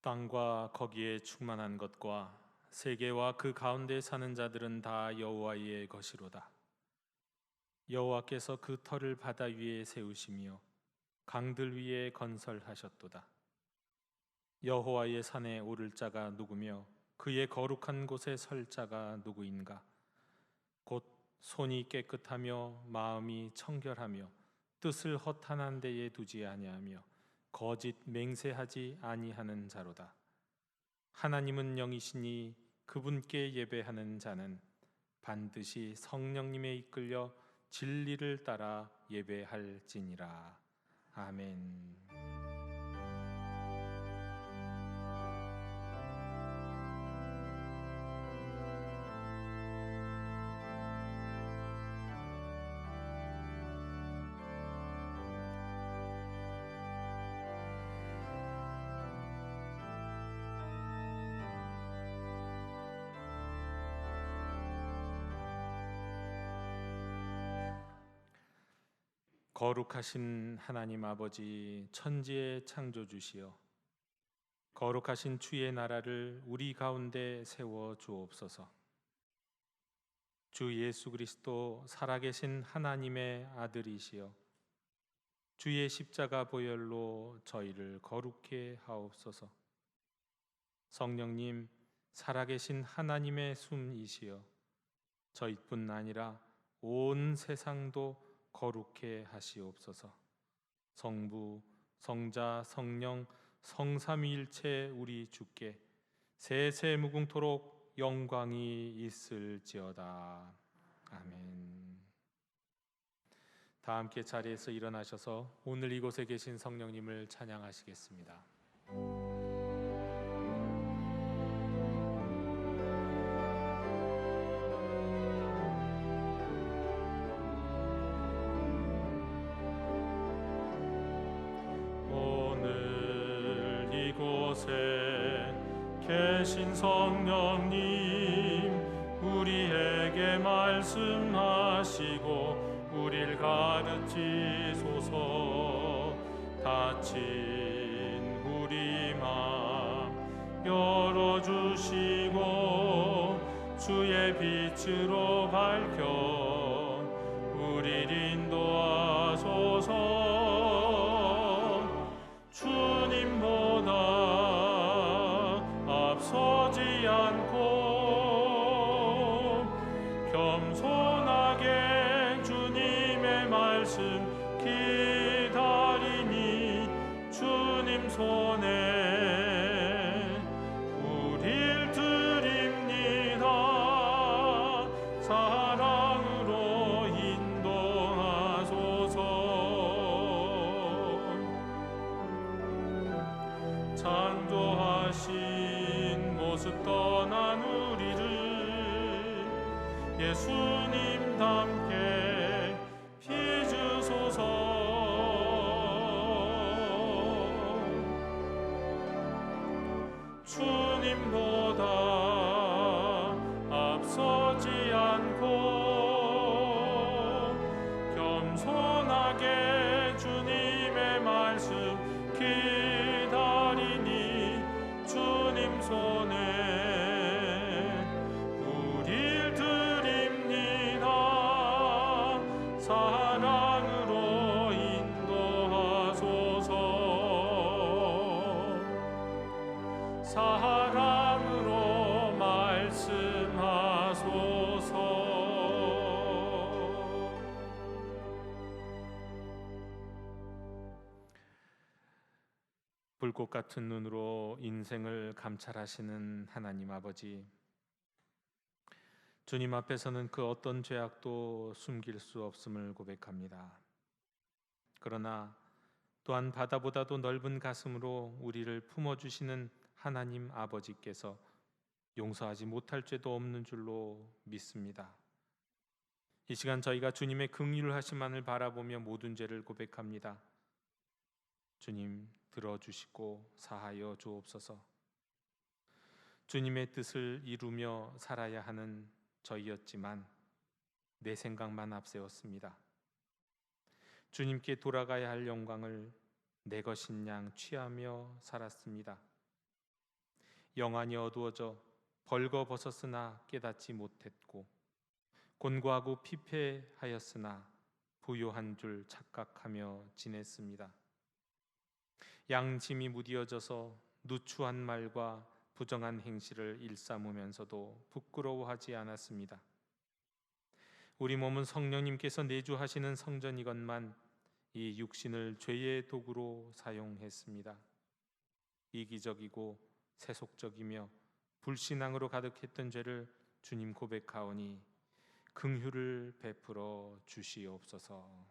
땅과 거기에 충만한 것과 세계와 그 가운데 사는 자들은 다 여호와의 것이로다. 여호와께서 그 터를 바다 위에 세우시며 강들 위에 건설하셨도다. 여호와의 산에 오를 자가 누구며 그의 거룩한 곳에 설 자가 누구인가? 곧 손이 깨끗하며 마음이 청결하며 뜻을 허탄한 데에 두지 아니하며 거짓 맹세하지 아니하는 자로다. 하나님은 영이시니 그분께 예배하는 자는 반드시 성령님에 이끌려 진리를 따라 예배할지니라. 아멘. 거룩하신 하나님 아버지, 천지의 창조주시여, 거룩하신 주의 나라를 우리 가운데 세워 주옵소서. 주 예수 그리스도 살아계신 하나님의 아들이시여, 주의 십자가 보혈로 저희를 거룩해 하옵소서. 성령님, 살아계신 하나님의 숨이시여, 저희뿐 아니라 온 세상도 거룩해 하시옵소서. 성부, 성자, 성령, 성삼위일체 우리 주께 세세 무궁토록 영광이 있을지어다. 아멘. 다 함께 자리에서 일어나셔서 오늘 이곳에 계신 성령님을 찬양하시겠습니다. 이곳에 계신 성령님, 우리에게 말씀하시고 우릴 가르치소서. 닫힌 우리 맘 열어주시고 주의 빛으로 밝혀 우릴 인도하소서. 주님보다 앞서지 않고 겸손하게 주님의 말씀 기다리니 주님 손에 우릴 드립니다. 사랑으로 인도하소서. 창조하신 모습 떠난 우리를 예수님 닮게 빚으소서. 주님보다 앞서지 않고 겸손하게 주님의 말씀 기다리니 주님 손에 우릴 드립니다. 사랑으로 인도하소서. 사랑으로 말씀하소서. 불꽃 같은 눈으로 인생을 감찰하시는 하나님 아버지, 주님 앞에서는 그 어떤 죄악도 숨길 수 없음을 고백합니다. 그러나 또한 바다보다도 넓은 가슴으로 우리를 품어주시는 하나님 아버지께서 용서하지 못할 죄도 없는 줄로 믿습니다. 이 시간 저희가 주님의 긍휼하심만을 바라보며 모든 죄를 고백합니다. 주님, 들어주시고 사하여 주옵소서. 주님의 뜻을 이루며 살아야 하는 저희였지만 내 생각만 앞세웠습니다. 주님께 돌아가야 할 영광을 내 것인 양 취하며 살았습니다. 영안이 어두워져 벌거벗었으나 깨닫지 못했고 곤고하고 피폐하였으나 부요한 줄 착각하며 지냈습니다. 양심이 무디어져서 누추한 말과 부정한 행실을 일삼으면서도 부끄러워하지 않았습니다. 우리 몸은 성령님께서 내주하시는 성전이건만 이 육신을 죄의 도구로 사용했습니다. 이기적이고 세속적이며 불신앙으로 가득했던 죄를 주님 고백하오니 긍휼을 베풀어 주시옵소서.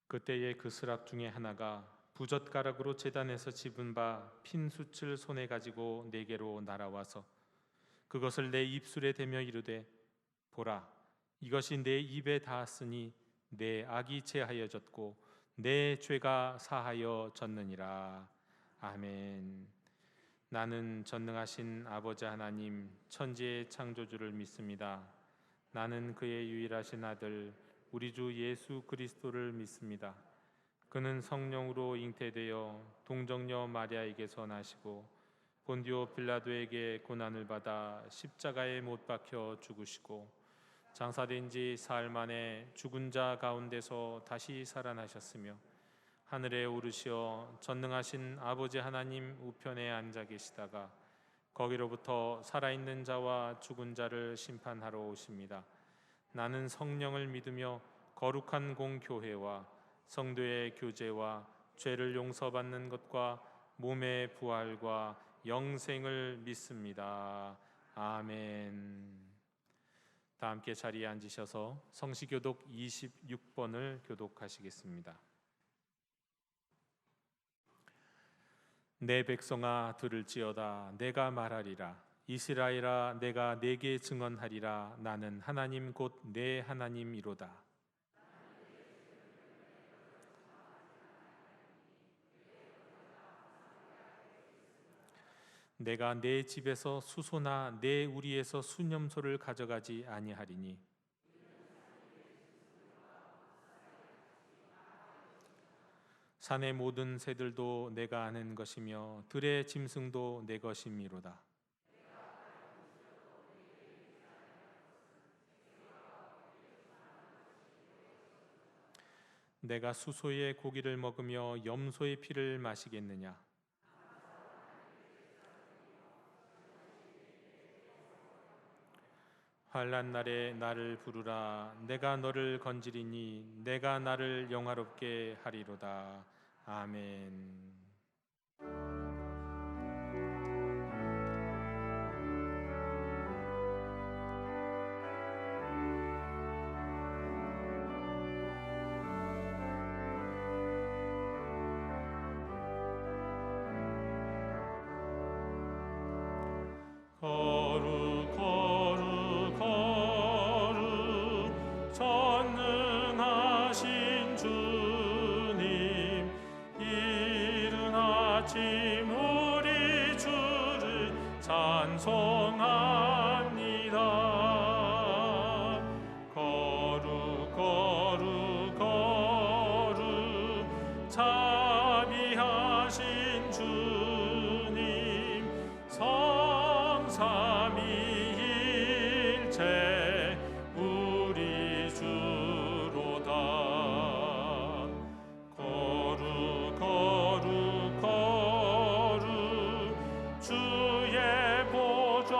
그때의 그 스랍 중에 하나가 부젓가락으로 제단에서 집은 바 핀 숯을 손에 가지고 내게로 날아와서 그것을 내 입술에 대며 이르되 보라, 이것이 내 입에 닿았으니 내 악이 제하여졌고 내 죄가 사하여졌느니라. 아멘. 나는 전능하신 아버지 하나님 천지의 창조주를 믿습니다. 나는 그의 유일하신 아들 우리 주 예수 그리스도를 믿습니다. 그는 성령으로 잉태되어 동정녀 마리아에게서 나시고 본디오 빌라도에게 고난을 받아 십자가에 못 박혀 죽으시고 장사된 지 사흘 만에 죽은 자 가운데서 다시 살아나셨으며 하늘에 오르시어 전능하신 아버지 하나님 우편에 앉아 계시다가 거기로부터 살아있는 자와 죽은 자를 심판하러 오십니다. 나는 성령을 믿으며 거룩한 공교회와 성도의 교제와 죄를 용서받는 것과 몸의 부활과 영생을 믿습니다. 아멘. 다 함께 자리에 앉으셔서 성시교독 26번을 교독하시겠습니다. 내 백성아 들을지어다. 내가 말하리라. 이스라엘아 내가 네게 증언하리라. 나는 하나님 곧 내 하나님이로다. 내가 내 집에서 수소나 내 우리에서 수념소를 가져가지 아니하리니 산의 모든 새들도 내가 아는 것이며 들의 짐승도 내 것임이로다. 내가 수소의 고기를 먹으며 염소의 피를 마시겠느냐? 환난 날에 나를 부르라. 내가 너를 건지리니 내가 나를 영화롭게 하리로다. 아멘. 거룩 거룩 거룩 전능하신 주님 이른 아침 우리 주를 찬송합니다. 거룩 거룩 거룩 자비하신 주님 삼위일체 우리 주로다. 거룩 거룩 거룩 주의 보좌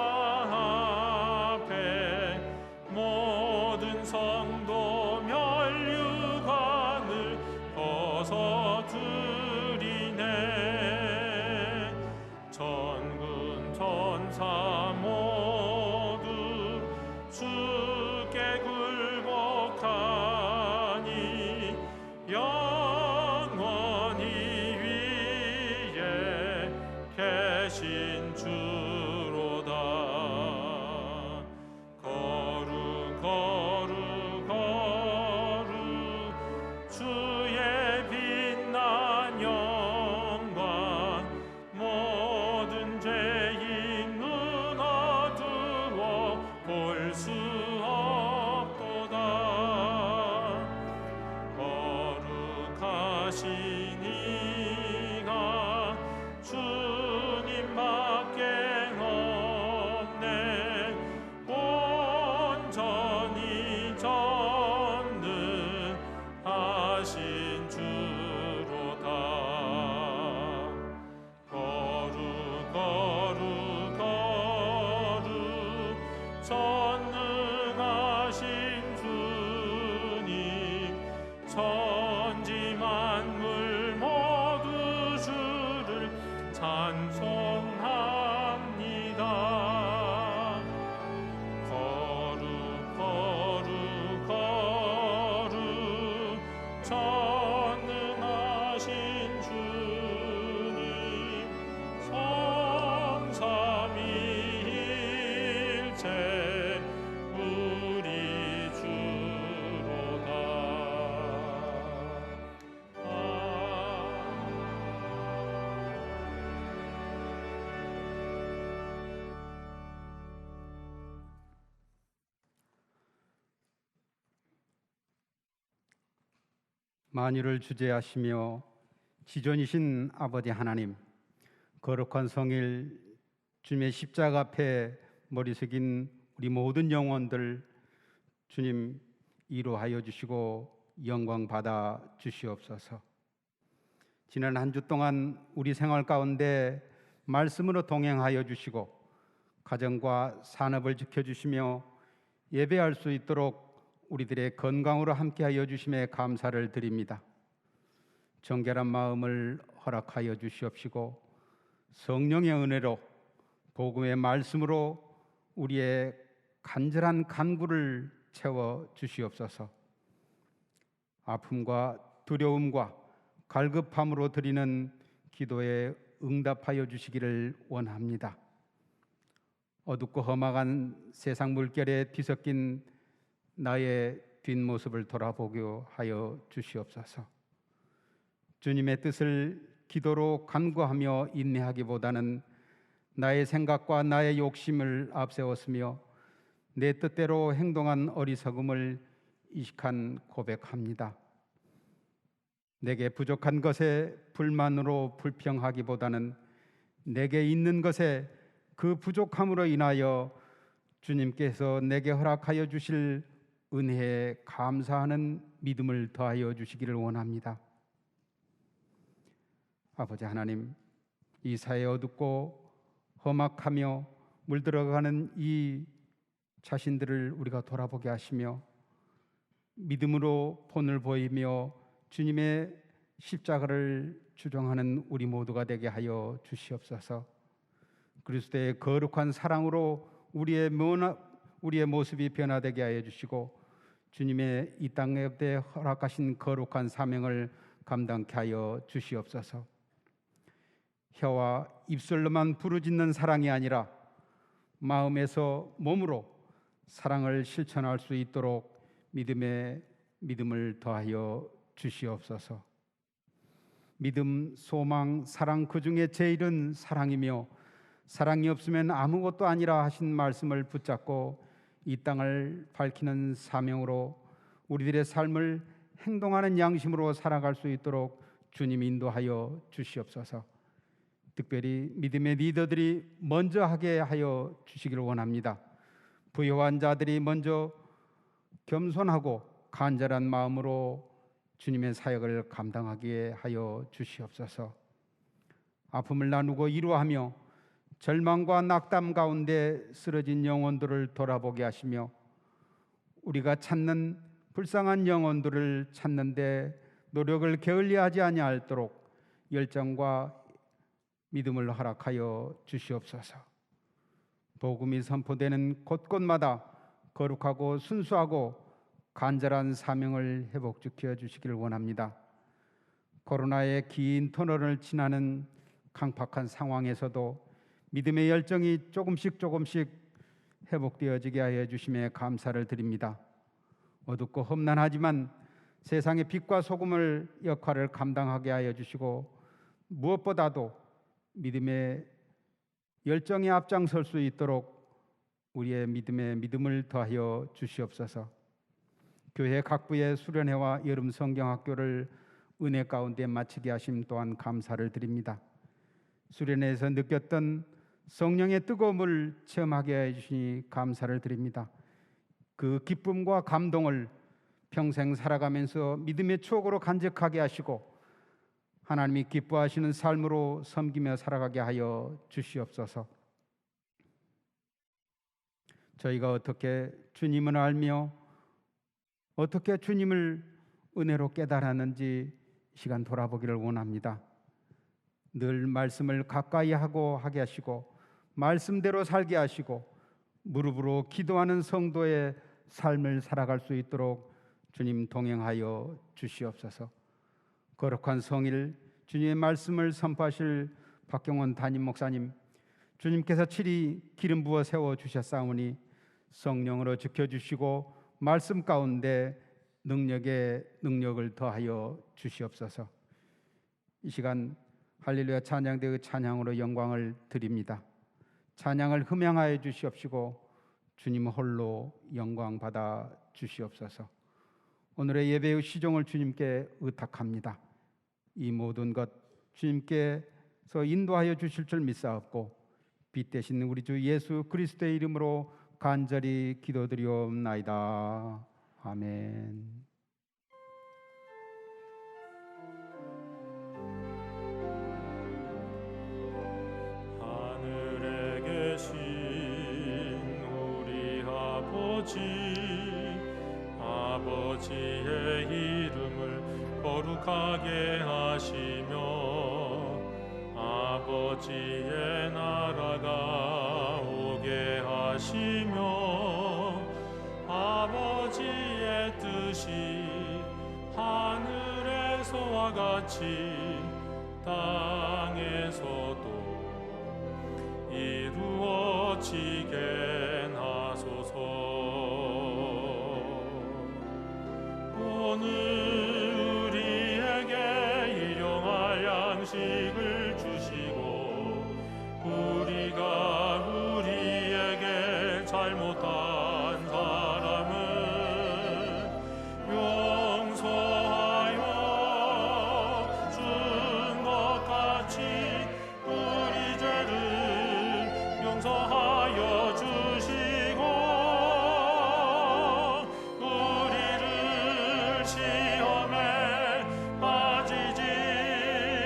계신 주로다. 거룩 거룩 거룩 주의 빛난 영광 모든 죄인 눈 어두워 볼 수 없도다. 거룩하신 이가 주님밖에 없네. 온전히 전능하신 주로다. 거룩 거룩 거룩 전능하신 주님 천지 만물 모두 주를 찬송합니다. 거룩 거룩 거룩 전능하신 주님 성삼위일체 우리 주로다. 만유를 주재하시며 지존이신 아버지 하나님, 거룩한 성일 주님의 십자가 앞에 머리 숙인 우리 모든 영혼들 주님 이루하여 주시고 영광 받아 주시옵소서. 지난 한 주 동안 우리 생활 가운데 말씀으로 동행하여 주시고 가정과 산업을 지켜주시며 예배할 수 있도록 우리들의 건강으로 함께하여 주심에 감사를 드립니다. 정결한 마음을 허락하여 주시옵시고 성령의 은혜로 복음의 말씀으로 우리의 간절한 간구를 채워 주시옵소서. 아픔과 두려움과 갈급함으로 드리는 기도에 응답하여 주시기를 원합니다. 어둡고 험악한 세상 물결에 뒤섞인 나의 뒷모습을 돌아보게 하여 주시옵소서. 주님의 뜻을 기도로 간구하며 인내하기보다는 나의 생각과 나의 욕심을 앞세웠으며 내 뜻대로 행동한 어리석음을 이식한 고백합니다. 내게 부족한 것에 불만으로 불평하기보다는 내게 있는 것에 그 부족함으로 인하여 주님께서 내게 허락하여 주실 은혜에 감사하는 믿음을 더하여 주시기를 원합니다. 아버지 하나님, 이 사회 어둡고 험악하며 물들어가는 이 자신들을 우리가 돌아보게 하시며 믿음으로 본을 보이며 주님의 십자가를 주장하는 우리 모두가 되게 하여 주시옵소서. 그리스도의 거룩한 사랑으로 우리의 모습이 변화되게 하여 주시고 주님의 이 땅에 허락하신 거룩한 사명을 감당케 하여 주시옵소서. 혀와 입술로만 부르짖는 사랑이 아니라 마음에서 몸으로 사랑을 실천할 수 있도록 믿음을 더하여 주시옵소서. 믿음, 소망, 사랑 그 중에 제일은 사랑이며 사랑이 없으면 아무것도 아니라 하신 말씀을 붙잡고 이 땅을 밝히는 사명으로 우리들의 삶을 행동하는 양심으로 살아갈 수 있도록 주님 인도하여 주시옵소서. 특별히 믿음의 리더들이 먼저 하게 하여 주시기를 원합니다. 부요한 자들이 먼저 겸손하고 간절한 마음으로 주님의 사역을 감당하게 하여 주시옵소서. 아픔을 나누고 위로하며 절망과 낙담 가운데 쓰러진 영혼들을 돌아보게 하시며 우리가 찾는 불쌍한 영혼들을 찾는데 노력을 게을리하지 아니하도록 열정과 믿음을 허락하여 주시옵소서. 복음이 선포되는 곳곳마다 거룩하고 순수하고 간절한 사명을 회복시켜 주시기를 원합니다. 코로나의 긴 터널을 지나는 강팍한 상황에서도 믿음의 열정이 조금씩 회복되어지게 하여 주심에 감사를 드립니다. 어둡고 험난하지만 세상의 빛과 소금을 역할을 감당하게 하여 주시고, 무엇보다도 믿음의 열정에 앞장설 수 있도록 우리의 믿음을 더하여 주시옵소서. 교회 각부의 수련회와 여름 성경학교를 은혜 가운데 마치게 하심 또한 감사를 드립니다. 수련회에서 느꼈던 성령의 뜨거움을 체험하게 해주시니 감사를 드립니다. 그 기쁨과 감동을 평생 살아가면서 믿음의 추억으로 간직하게 하시고 하나님이 기뻐하시는 삶으로 섬기며 살아가게 하여 주시옵소서. 저희가 어떻게 주님을 알며 어떻게 주님을 은혜로 깨달았는지 시간 돌아보기를 원합니다. 늘 말씀을 가까이 하게 하시고 말씀대로 살게 하시고 무릎으로 기도하는 성도의 삶을 살아갈 수 있도록 주님 동행하여 주시옵소서. 거룩한 성일 주님의 말씀을 선포하실 박경원 담임 목사님, 주님께서 칠이 기름 부어 세워 주셨사오니 성령으로 지켜주시고 말씀 가운데 능력을 더하여 주시옵소서. 이 시간 할렐루야 찬양대의 찬양으로 영광을 드립니다. 찬양을 흠양하여 주시옵시고 주님 홀로 영광 받아 주시옵소서. 오늘의 예배의 시종을 주님께 의탁합니다. 이 모든 것 주님께서 인도하여 주실 줄 믿사옵고 빛 되신 우리 주 예수 그리스도의 이름으로 간절히 기도드리옵나이다. 아멘. 하늘에 계신 우리 아버지의 이름을 거룩하게 하시며 아버지의 나라가 오게 하시며 아버지의 뜻이 하늘에서와 같이 땅에서도 이루어지게 하소서. 오늘 우리에게 일용할 양식을 주시고 우리에게 잘못한 사람은 용서하여 준 것 같이 우리 죄를 용서하여 주시고 우리를 시험에 빠지지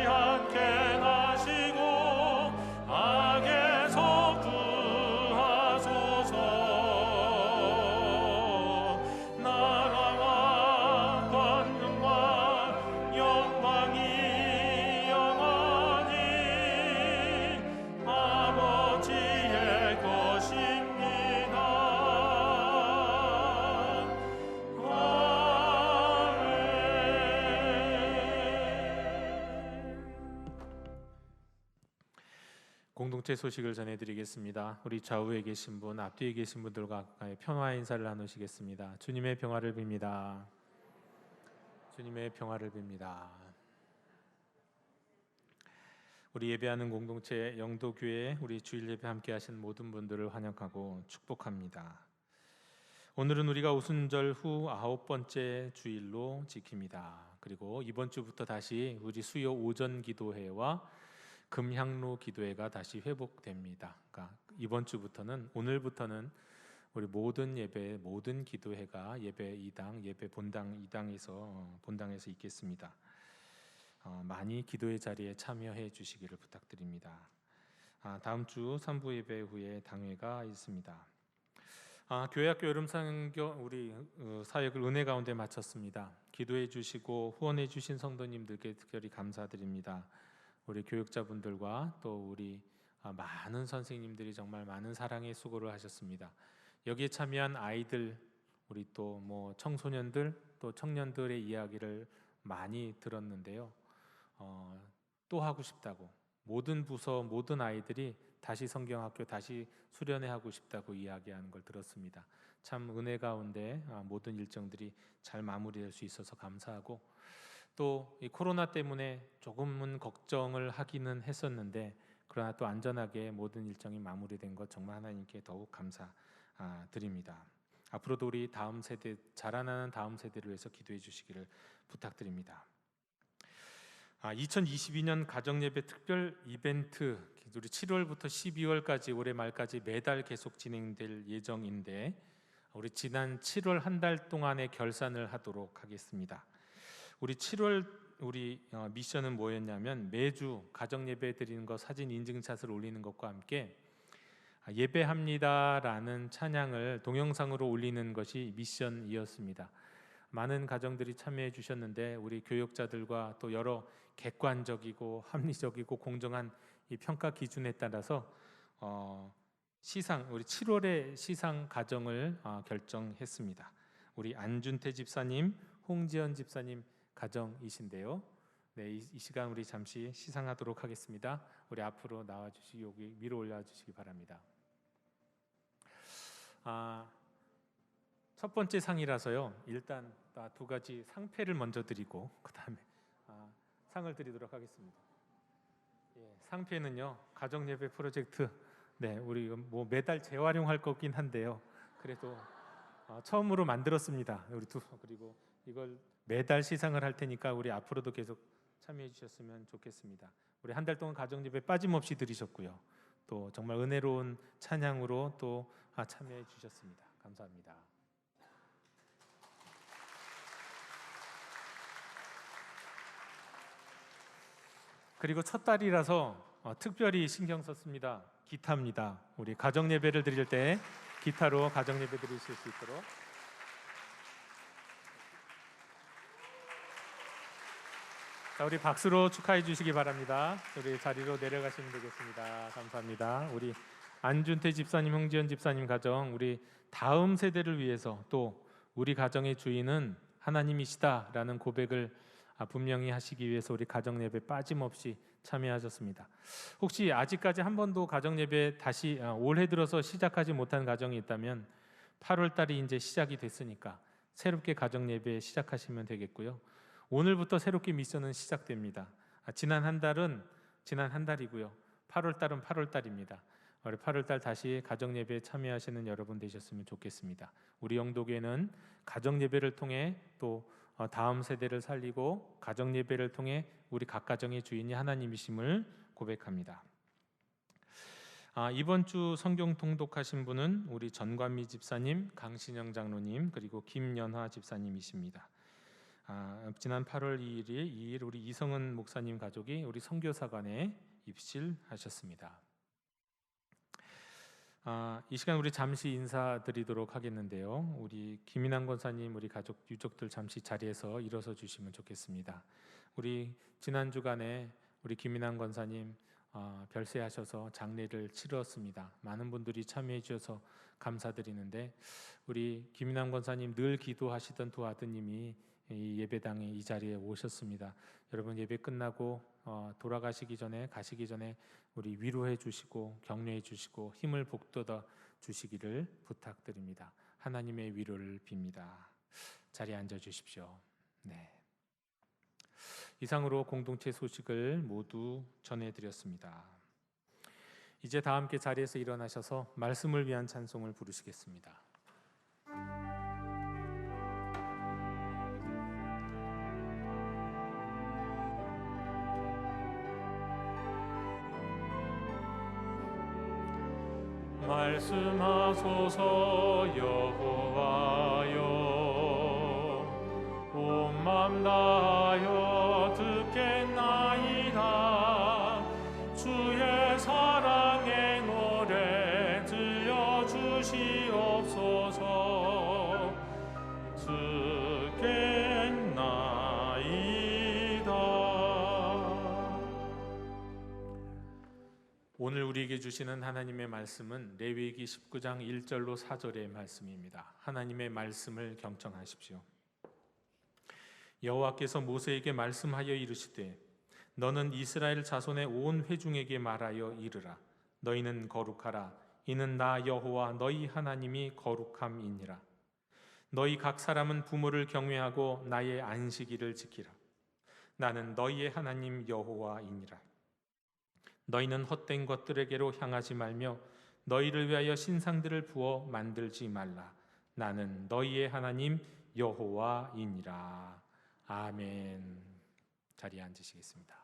않게 하시고 악에서 구하소서. 나라와 권능과 영광이 영원히 아버지의 것입니다. 공동체 소식을 전해드리겠습니다. 우리 좌우에 계신 분, 앞뒤에 계신 분들과 가까이 평화의 인사를 나누시겠습니다. 주님의 평화를 빕니다. 주님의 평화를 빕니다. 우리 예배하는 공동체 영도교회 우리 주일 예배 함께 하신 모든 분들을 환영하고 축복합니다. 오늘은 우리가 오순절 후 9번째 주일로 지킵니다. 그리고 이번 주부터 다시 우리 수요 오전 기도회와 금향로 기도회가 다시 회복됩니다. 그러니까 이번 주부터는, 오늘부터는 우리 모든 예배, 모든 기도회가 예배 2당, 예배 본당 2당에서 본당에서 있겠습니다. 많이 기도의 자리에 참여해 주시기를 부탁드립니다. 다음 주 3부 예배 후에 당회가 있습니다. 교회학교 여름상경 우리 사역을 은혜 가운데 마쳤습니다. 기도해 주시고 후원해 주신 성도님들께 특별히 감사드립니다. 우리 교육자분들과 또 우리 많은 선생님들이 정말 많은 사랑의 수고를 하셨습니다. 여기에 참여한 아이들, 우리 또 뭐 청소년들, 또 청년들의 이야기를 많이 들었는데요. 또 하고 싶다고 모든 부서 모든 아이들이 다시 성경학교 다시 수련회 하고 싶다고 이야기하는 걸 들었습니다. 참 은혜 가운데 모든 일정들이 잘 마무리될 수 있어서 감사하고, 또 이 코로나 때문에 조금은 걱정을 하기는 했었는데 그러나 또 안전하게 모든 일정이 마무리된 것 정말 하나님께 더욱 감사드립니다. 앞으로도 우리 다음 세대, 자라나는 다음 세대를 위해서 기도해 주시기를 부탁드립니다. 2022년 가정예배 특별 이벤트, 우리 7월부터 12월까지 올해 말까지 매달 계속 진행될 예정인데, 우리 지난 7월 한 달 동안의 결산을 하도록 하겠습니다. 우리 7월 미션은 뭐였냐면, 매주 가정예배 드리는 거 사진 인증샷을 올리는 것과 함께 예배합니다라는 찬양을 동영상으로 올리는 것이 미션이었습니다. 많은 가정들이 참여해 주셨는데, 우리 교역자들과 또 여러 객관적이고 합리적이고 공정한 이 평가 기준에 따라서 우리 7월의 시상 가정을 결정했습니다. 우리 안준태 집사님, 홍지연 집사님 가정이신데요. 네, 이 시간 우리 잠시 시상하도록 하겠습니다. 우리 앞으로 나와주시기, 여기 위로 올려주시기 바랍니다. 첫 번째 상이라서요, 일단 두 가지 상패를 먼저 드리고 그 다음에 상을 드리도록 하겠습니다. 상패는요, 가정예배 프로젝트, 네, 우리 뭐 매달 재활용할 거긴 한데요, 그래도 처음으로 만들었습니다. 그리고 이걸 매달 시상을 할 테니까 우리 앞으로도 계속 참여해 주셨으면 좋겠습니다. 우리 한 달 동안 가정예배 빠짐없이 드리셨고요, 또 정말 은혜로운 찬양으로 또 참여해 주셨습니다. 감사합니다. 그리고 첫 달이라서 특별히 신경 썼습니다. 기타입니다. 우리 가정예배를 드릴 때 기타로 가정예배 드리실 수 있도록. 자, 우리 박수로 축하해 주시기 바랍니다. 우리 자리로 내려가시면 되겠습니다. 감사합니다. 우리 안준태 집사님, 홍지연 집사님 가정, 우리 다음 세대를 위해서 또 우리 가정의 주인은 하나님이시다라는 고백을 분명히 하시기 위해서 우리 가정예배 빠짐없이 참여하셨습니다. 혹시 아직까지 한 번도 가정예배 다시 올해 들어서 시작하지 못한 가정이 있다면 8월 달이 이제 시작이 됐으니까 새롭게 가정예배 시작하시면 되겠고요. 오늘부터 새롭게 미션은 시작됩니다. 지난 한 달은 지난 한 달이고요. 8월 달은 8월 달입니다. 우리 8월 달 다시 가정예배에 참여하시는 여러분 되셨으면 좋겠습니다. 우리 영도교회는 가정예배를 통해 또 다음 세대를 살리고 가정예배를 통해 우리 각 가정의 주인이 하나님이심을 고백합니다. 이번 주 성경 통독하신 분은 우리 전관미 집사님, 강신영 장로님, 그리고 김연화 집사님이십니다. 지난 8월 2일 우리 이성은 목사님 가족이 우리 선교사관에 입실하셨습니다. 이 시간 우리 잠시 인사드리도록 하겠는데요. 우리 김인환 권사님, 우리 가족 유족들 잠시 자리에서 일어서 주시면 좋겠습니다. 우리 지난 주간에 우리 김인환 권사님 별세하셔서 장례를 치렀습니다. 많은 분들이 참여해 주셔서 감사드리는데, 우리 김인환 권사님 늘 기도하시던 두 아드님이 이 예배당에 이 자리에 오셨습니다. 여러분, 예배 끝나고 가시기 전에 우리 위로해 주시고 격려해 주시고 힘을 북돋아 주시기를 부탁드립니다. 하나님의 위로를 빕니다. 자리에 앉아 주십시오. 네. 이상으로 공동체 소식을 모두 전해드렸습니다. 이제 다 함께 자리에서 일어나셔서 말씀을 위한 찬송을 부르시겠습니다. 말씀하소서 여호와여, 온 맘 다하여 듣겠나이다. 주의 사랑의 노래 들려주시옵소서. 듣겠나이다. 오늘 우리에게 주시는 하나님의 말씀은 레위기 19장 1절로 4절의 말씀입니다. 하나님의 말씀을 경청하십시오. 여호와께서 모세에게 말씀하여 이르시되, 너는 이스라엘 자손의 온 회중에게 말하여 이르라. 너희는 거룩하라. 이는 나 여호와 너희 하나님이 거룩함이니라. 너희 각 사람은 부모를 경외하고 나의 안식일을 지키라. 나는 너희의 하나님 여호와이니라. 너희는 헛된 것들에게로 향하지 말며 너희를 위하여 신상들을 부어 만들지 말라. 나는 너희의 하나님 여호와이니라. 아멘. 자리에 앉으시겠습니다.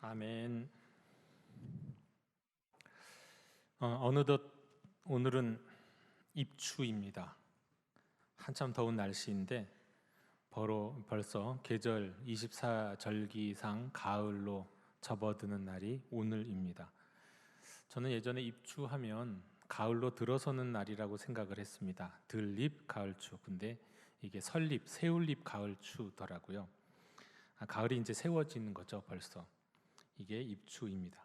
아멘. 어느덧 오늘은 입추입니다. 한참 더운 날씨인데 벌써 계절 24절기상 가을로 접어드는 날이 오늘입니다. 저는 예전에 입추하면 가을로 들어서는 날이라고 생각을 했습니다. 들립 가을추. 근데 이게 설립, 새울립 가을추더라고요. 가을이 이제 세워지는 거죠, 벌써. 이게 입추입니다.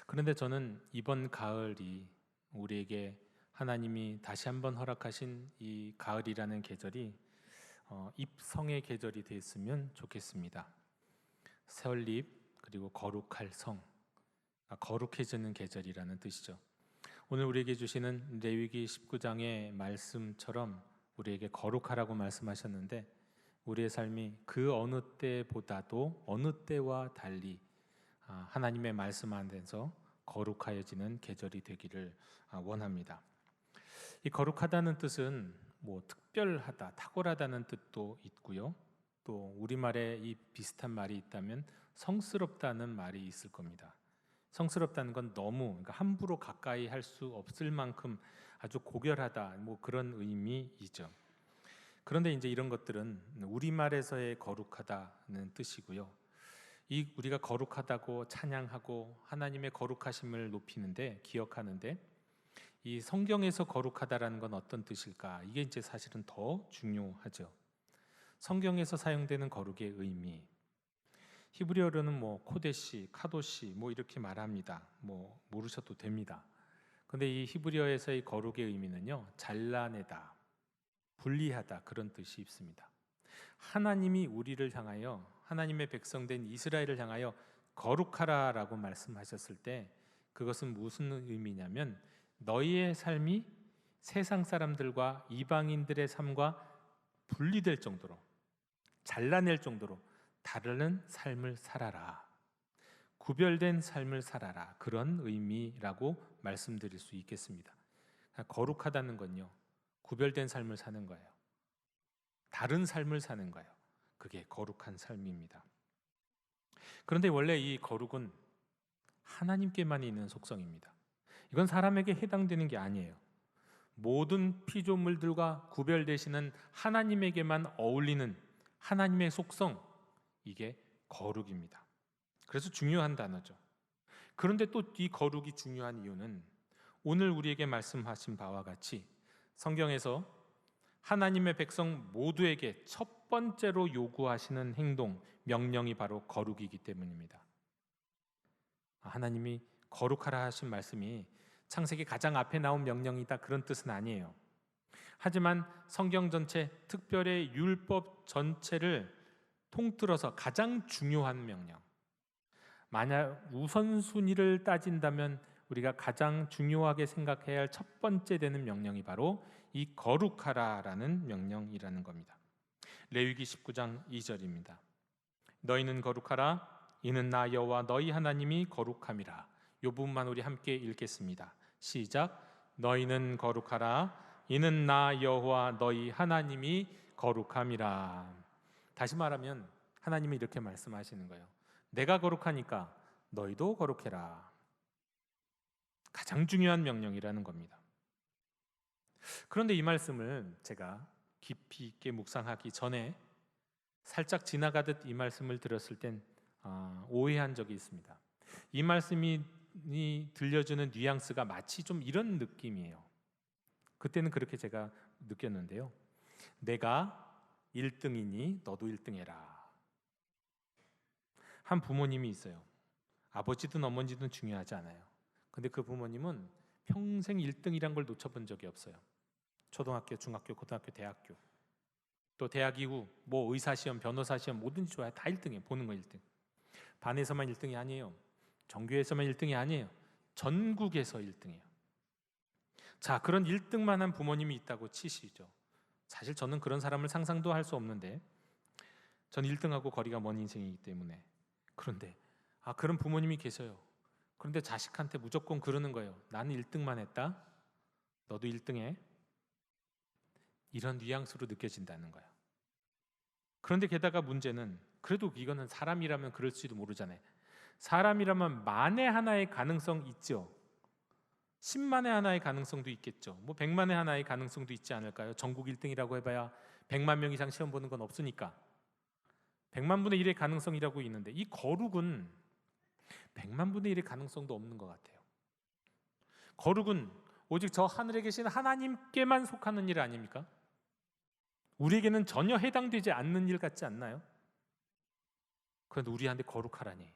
그런데 저는 이번 가을이 우리에게 하나님이 다시 한번 허락하신 이 가을이라는 계절이 입성의 계절이 됐으면 좋겠습니다. 설립 그리고 거룩할 성, 거룩해지는 계절이라는 뜻이죠. 오늘 우리에게 주시는 레위기 19장의 말씀처럼 우리에게 거룩하라고 말씀하셨는데 우리의 삶이 그 어느 때보다도 어느 때와 달리 하나님의 말씀 안에서 거룩하여지는 계절이 되기를 원합니다. 이 거룩하다는 뜻은 뭐 특별하다, 탁월하다는 뜻도 있고요. 또 우리말에 이 비슷한 말이 있다면 성스럽다는 말이 있을 겁니다. 성스럽다는 건 너무, 그러니까 함부로 가까이 할 수 없을 만큼 아주 고결하다, 뭐 그런 의미이죠. 그런데 이제 이런 것들은 우리말에서의 거룩하다는 뜻이고요. 이 우리가 거룩하다고 찬양하고 하나님의 거룩하심을 높이는데, 기억하는데, 이 성경에서 거룩하다라는 건 어떤 뜻일까? 이게 이제 사실은 더 중요하죠. 성경에서 사용되는 거룩의 의미, 히브리어로는 뭐 코데시, 카도시 뭐 이렇게 말합니다. 뭐 모르셔도 됩니다. 근데 이 히브리어에서의 거룩의 의미는요, 잘라내다, 분리하다, 그런 뜻이 있습니다. 하나님이 우리를 향하여, 하나님의 백성된 이스라엘을 향하여 거룩하라라고 말씀하셨을 때 그것은 무슨 의미냐면 너희의 삶이 세상 사람들과 이방인들의 삶과 분리될 정도로, 잘라낼 정도로 다른 삶을 살아라, 구별된 삶을 살아라, 그런 의미라고 말씀드릴 수 있겠습니다. 거룩하다는 건요, 구별된 삶을 사는 거예요. 다른 삶을 사는 거예요. 그게 거룩한 삶입니다. 그런데 원래 이 거룩은 하나님께만 있는 속성입니다. 이건 사람에게 해당되는 게 아니에요. 모든 피조물들과 구별되시는 하나님에게만 어울리는 하나님의 속성, 이게 거룩입니다. 그래서 중요한 단어죠. 그런데 또 이 거룩이 중요한 이유는 오늘 우리에게 말씀하신 바와 같이 성경에서 하나님의 백성 모두에게 첫 번째로 요구하시는 행동, 명령이 바로 거룩이기 때문입니다. 하나님이 거룩하라 하신 말씀이 창세기 가장 앞에 나온 명령이다, 그런 뜻은 아니에요. 하지만 성경 전체, 특별히 율법 전체를 통틀어서 가장 중요한 명령, 만약 우선순위를 따진다면 우리가 가장 중요하게 생각해야 할 첫 번째 되는 명령이 바로 이 거룩하라라는 명령이라는 겁니다. 레위기 19장 2절입니다. 너희는 거룩하라, 이는 나 여호와 너희 하나님이 거룩함이라. 이 부분만 우리 함께 읽겠습니다. 시작. 너희는 거룩하라, 이는 나 여호와 너희 하나님이 거룩함이라. 다시 말하면 하나님이 이렇게 말씀하시는 거예요. 내가 거룩하니까 너희도 거룩해라. 가장 중요한 명령이라는 겁니다. 그런데 이 말씀을 제가 깊이 있게 묵상하기 전에 살짝 지나가듯 이 말씀을 들었을 땐 오해한 적이 있습니다. 이 말씀이 들려주는 뉘앙스가 마치 좀 이런 느낌이에요. 그때는 그렇게 제가 느꼈는데요. 내가 1등이니 너도 1등해라. 한 부모님이 있어요. 아버지든 어머니든 중요하지 않아요. 근데 그 부모님은 평생 1등이란 걸 놓쳐본 적이 없어요. 초등학교, 중학교, 고등학교, 대학교, 또 대학 이후 뭐 의사시험, 변호사시험 뭐든지 좋아요. 다 1등이에요. 보는 거 1등. 반에서만 1등이 아니에요. 전교에서만 1등이 아니에요. 전국에서 1등이에요. 자, 그런 1등만 한 부모님이 있다고 치시죠. 사실 저는 그런 사람을 상상도 할 수 없는데 전 1등하고 거리가 먼 인생이기 때문에. 그런데 그런 부모님이 계셔요. 그런데 자식한테 무조건 그러는 거예요. 나는 1등만 했다, 너도 1등해. 이런 뉘앙스로 느껴진다는 거예요. 그런데 게다가 문제는, 그래도 이거는 사람이라면 그럴지도 모르잖아요. 사람이라면 만에 하나의 가능성 있죠. 10만에 하나의 가능성도 있겠죠. 뭐 100만에 하나의 가능성도 있지 않을까요? 전국 1등이라고 해봐야 100만 명 이상 시험 보는 건 없으니까 100만 분의 1의 가능성이라고 있는데, 이 거룩은 100만 분의 1의 가능성도 없는 것 같아요. 거룩은 오직 저 하늘에 계신 하나님께만 속하는 일 아닙니까? 우리에게는 전혀 해당되지 않는 일 같지 않나요? 그런데 우리한테 거룩하라니,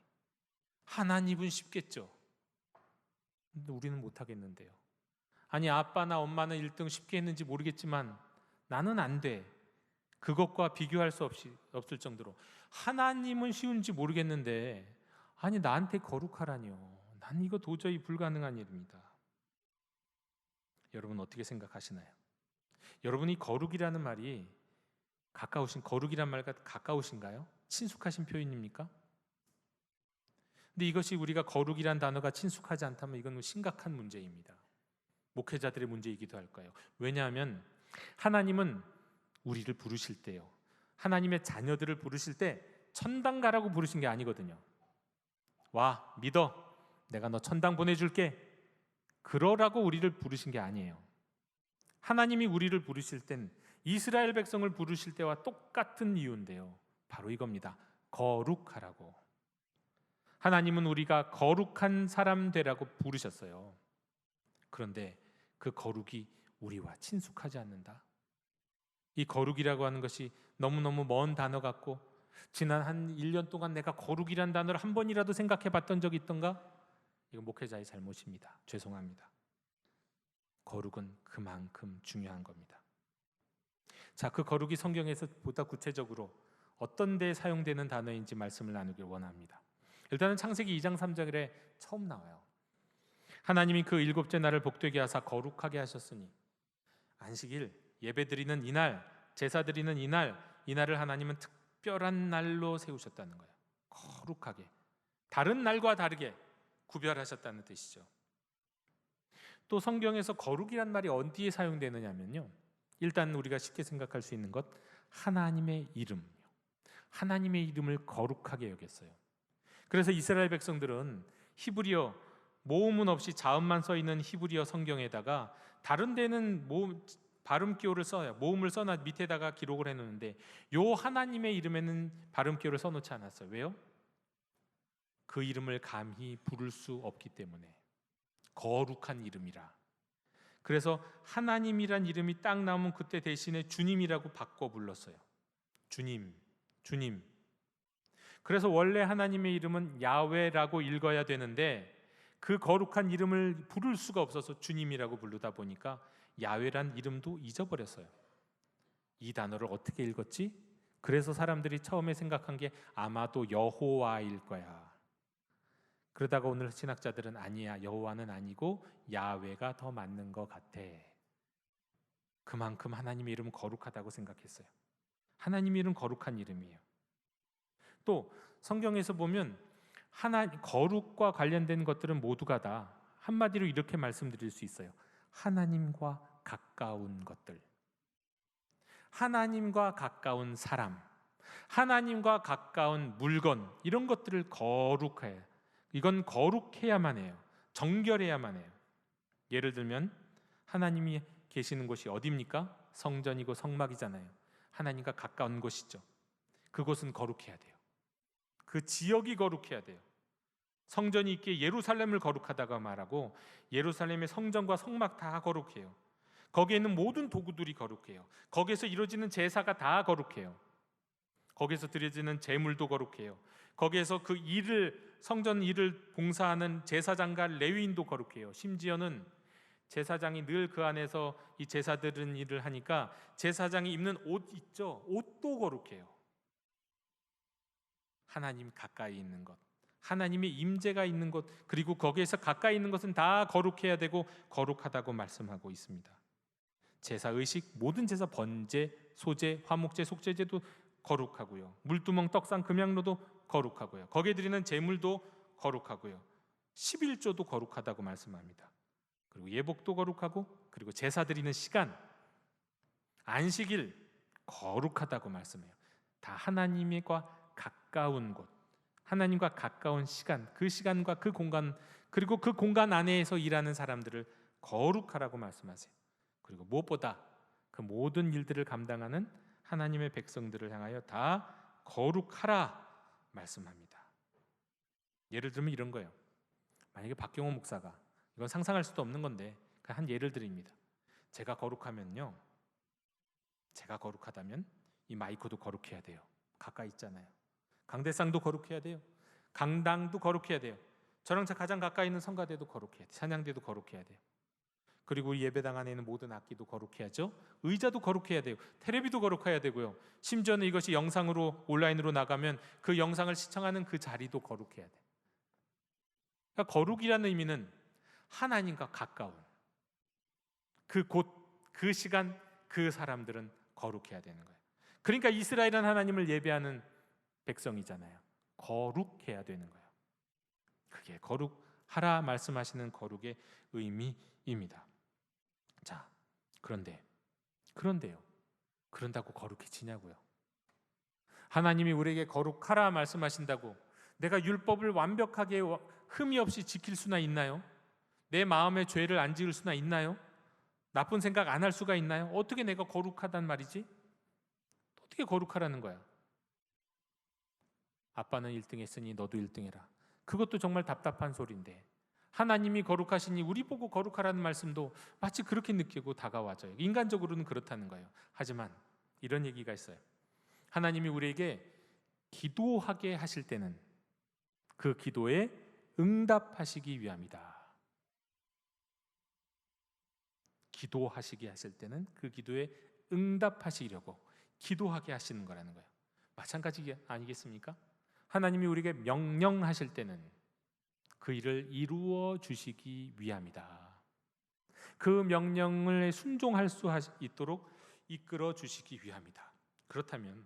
하나님은 쉽겠죠. 근데 우리는 못하겠는데요. 아니, 아빠나 엄마는 1등 쉽게 했는지 모르겠지만 나는 안 돼. 그것과 비교할 수 없을 정도로. 하나님은 쉬운지 모르겠는데 아니, 나한테 거룩하라니요. 난 이거 도저히 불가능한 일입니다. 여러분 어떻게 생각하시나요? 여러분이 거룩이라는 말이 거룩이란 말과 가까우신가요? 친숙하신 표현입니까? 근데 이것이 우리가 거룩이란 단어가 친숙하지 않다면 이건 심각한 문제입니다. 목회자들의 문제이기도 할 거예요. 왜냐하면 하나님은 우리를 부르실 때요, 하나님의 자녀들을 부르실 때 천당 가라고 부르신 게 아니거든요. 와, 믿어, 내가 너 천당 보내줄게, 그러라고 우리를 부르신 게 아니에요. 하나님이 우리를 부르실 땐 이스라엘 백성을 부르실 때와 똑같은 이유인데요, 바로 이겁니다. 거룩하라고. 하나님은 우리가 거룩한 사람 되라고 부르셨어요. 그런데 그 거룩이 우리와 친숙하지 않는다. 이 거룩이라고 하는 것이 너무너무 먼 단어 같고, 지난 한 1년 동안 내가 거룩이란 단어를 한 번이라도 생각해 봤던 적이 있던가? 이건 목회자의 잘못입니다. 죄송합니다. 거룩은 그만큼 중요한 겁니다. 자, 그 거룩이 성경에서 보다 구체적으로 어떤 데에 사용되는 단어인지 말씀을 나누길 원합니다. 일단은 창세기 2장 3절에 처음 나와요. 하나님이 그 일곱째 날을 복되게 하사 거룩하게 하셨으니, 안식일, 예배드리는 이날, 제사드리는 이날을 하나님은 특별한 날로 세우셨다는 거예요. 거룩하게, 다른 날과 다르게 구별하셨다는 뜻이죠. 또 성경에서 거룩이란 말이 어디에 사용되느냐면요, 일단 우리가 쉽게 생각할 수 있는 것, 하나님의 이름, 하나님의 이름을 거룩하게 여겼어요. 그래서 이스라엘 백성들은 히브리어, 모음은 없이 자음만 써 있는 히브리어 성경에다가 다른 데는 발음기호를 써요. 모음을 써놔 밑에다가 기록을 해놓는데 요 하나님의 이름에는 발음기호를 써놓지 않았어요. 왜요? 그 이름을 감히 부를 수 없기 때문에, 거룩한 이름이라. 그래서 하나님이란 이름이 딱 나오면 그때 대신에 주님이라고 바꿔 불렀어요. 주님. 그래서 원래 하나님의 이름은 야훼라고 읽어야 되는데 그 거룩한 이름을 부를 수가 없어서 주님이라고 부르다 보니까 야훼란 이름도 잊어버렸어요. 이 단어를 어떻게 읽었지? 그래서 사람들이 처음에 생각한 게 아마도 여호와일 거야. 그러다가 오늘 신학자들은 아니야, 여호와는 아니고 야훼가 더 맞는 것 같아. 그만큼 하나님의 이름은 거룩하다고 생각했어요. 하나님의 이름은 거룩한 이름이에요. 또 성경에서 보면 거룩과 관련된 것들은 모두가 다 한마디로 이렇게 말씀드릴 수 있어요. 하나님과 가까운 것들, 하나님과 가까운 사람, 하나님과 가까운 물건, 이런 것들을 거룩해요. 이건 거룩해야만 해요. 정결해야만 해요. 예를 들면 하나님이 계시는 곳이 어디입니까? 성전이고 성막이잖아요. 하나님과 가까운 곳이죠. 그곳은 거룩해야 돼요. 그 지역이 거룩해야 돼요. 성전이 있기에 예루살렘을 거룩하다고 말하고, 예루살렘의 성전과 성막 다 거룩해요. 거기에 있는 모든 도구들이 거룩해요. 거기에서 이루어지는 제사가 다 거룩해요. 거기에서 드려지는 제물도 거룩해요. 거기에서 그 성전 일을 봉사하는 제사장과 레위인도 거룩해요. 심지어는 제사장이 늘 그 안에서 이 제사 드리는 일을 하니까 제사장이 입는 옷 있죠? 옷도 거룩해요. 하나님 가까이 있는 것, 하나님의 임재가 있는 곳, 그리고 거기에서 가까이 있는 것은 다 거룩해야 되고 거룩하다고 말씀하고 있습니다. 제사의식, 모든 제사, 번제, 소제, 화목제, 속죄제도 거룩하고요. 물두멍, 떡상, 금양로도 거룩하고요. 거기에 드리는 제물도 거룩하고요. 11조도 거룩하다고 말씀합니다. 그리고 예복도 거룩하고, 그리고 제사 드리는 시간, 안식일 거룩하다고 말씀해요. 다 하나님과 가까운 곳, 하나님과 가까운 시간, 그 시간과 그 공간, 그리고 그 공간 안에서 일하는 사람들을 거룩하라고 말씀하세요. 그리고 무엇보다 그 모든 일들을 감당하는 하나님의 백성들을 향하여 다 거룩하라 말씀합니다. 예를 들면 이런 거예요. 만약에 박경호 목사가, 이건 상상할 수도 없는 건데 한 예를 드립니다. 제가 거룩하면요, 제가 거룩하다면 이 마이크도 거룩해야 돼요. 가까이 있잖아요. 강대상도 거룩해야 돼요. 강당도 거룩해야 돼요. 저랑 가장 가까이 있는 성가대도 거룩해야 돼요. 찬양대도 거룩해야 돼요. 그리고 예배당 안에 있는 모든 악기도 거룩해야죠. 의자도 거룩해야 돼요. 테레비도 거룩해야 되고요. 심지어는 이것이 영상으로, 온라인으로 나가면 그 영상을 시청하는 그 자리도 거룩해야 돼요. 그러니까 거룩이라는 의미는 하나님과 가까운, 그 시간 그 사람들은 거룩해야 되는 거예요. 그러니까 이스라엘은 하나님을 예배하는 백성이잖아요. 거룩해야 되는 거예요. 그게 거룩하라 말씀하시는 거룩의 의미입니다. 자, 그런데요. 그런다고 거룩해지냐고요? 하나님이 우리에게 거룩하라 말씀하신다고 내가 율법을 완벽하게 흠이 없이 지킬 수나 있나요? 내 마음에 죄를 안 지을 수나 있나요? 나쁜 생각 안 할 수가 있나요? 어떻게 내가 거룩하단 말이지? 어떻게 거룩하라는 거야? 아빠는 1등 했으니 너도 1등 해라. 그것도 정말 답답한 소리인데 하나님이 거룩하시니 우리 보고 거룩하라는 말씀도 마치 그렇게 느끼고 다가와져요. 인간적으로는 그렇다는 거예요. 하지만 이런 얘기가 있어요. 하나님이 우리에게 기도하게 하실 때는 그 기도에 응답하시기 위함이다. 기도하시게 하실 때는 그 기도에 응답하시려고 기도하게 하시는 거라는 거예요. 마찬가지 아니겠습니까? 하나님이 우리에게 명령하실 때는 그 일을 이루어 주시기 위함이다. 그 명령을 순종할 수 있도록 이끌어 주시기 위함이다. 그렇다면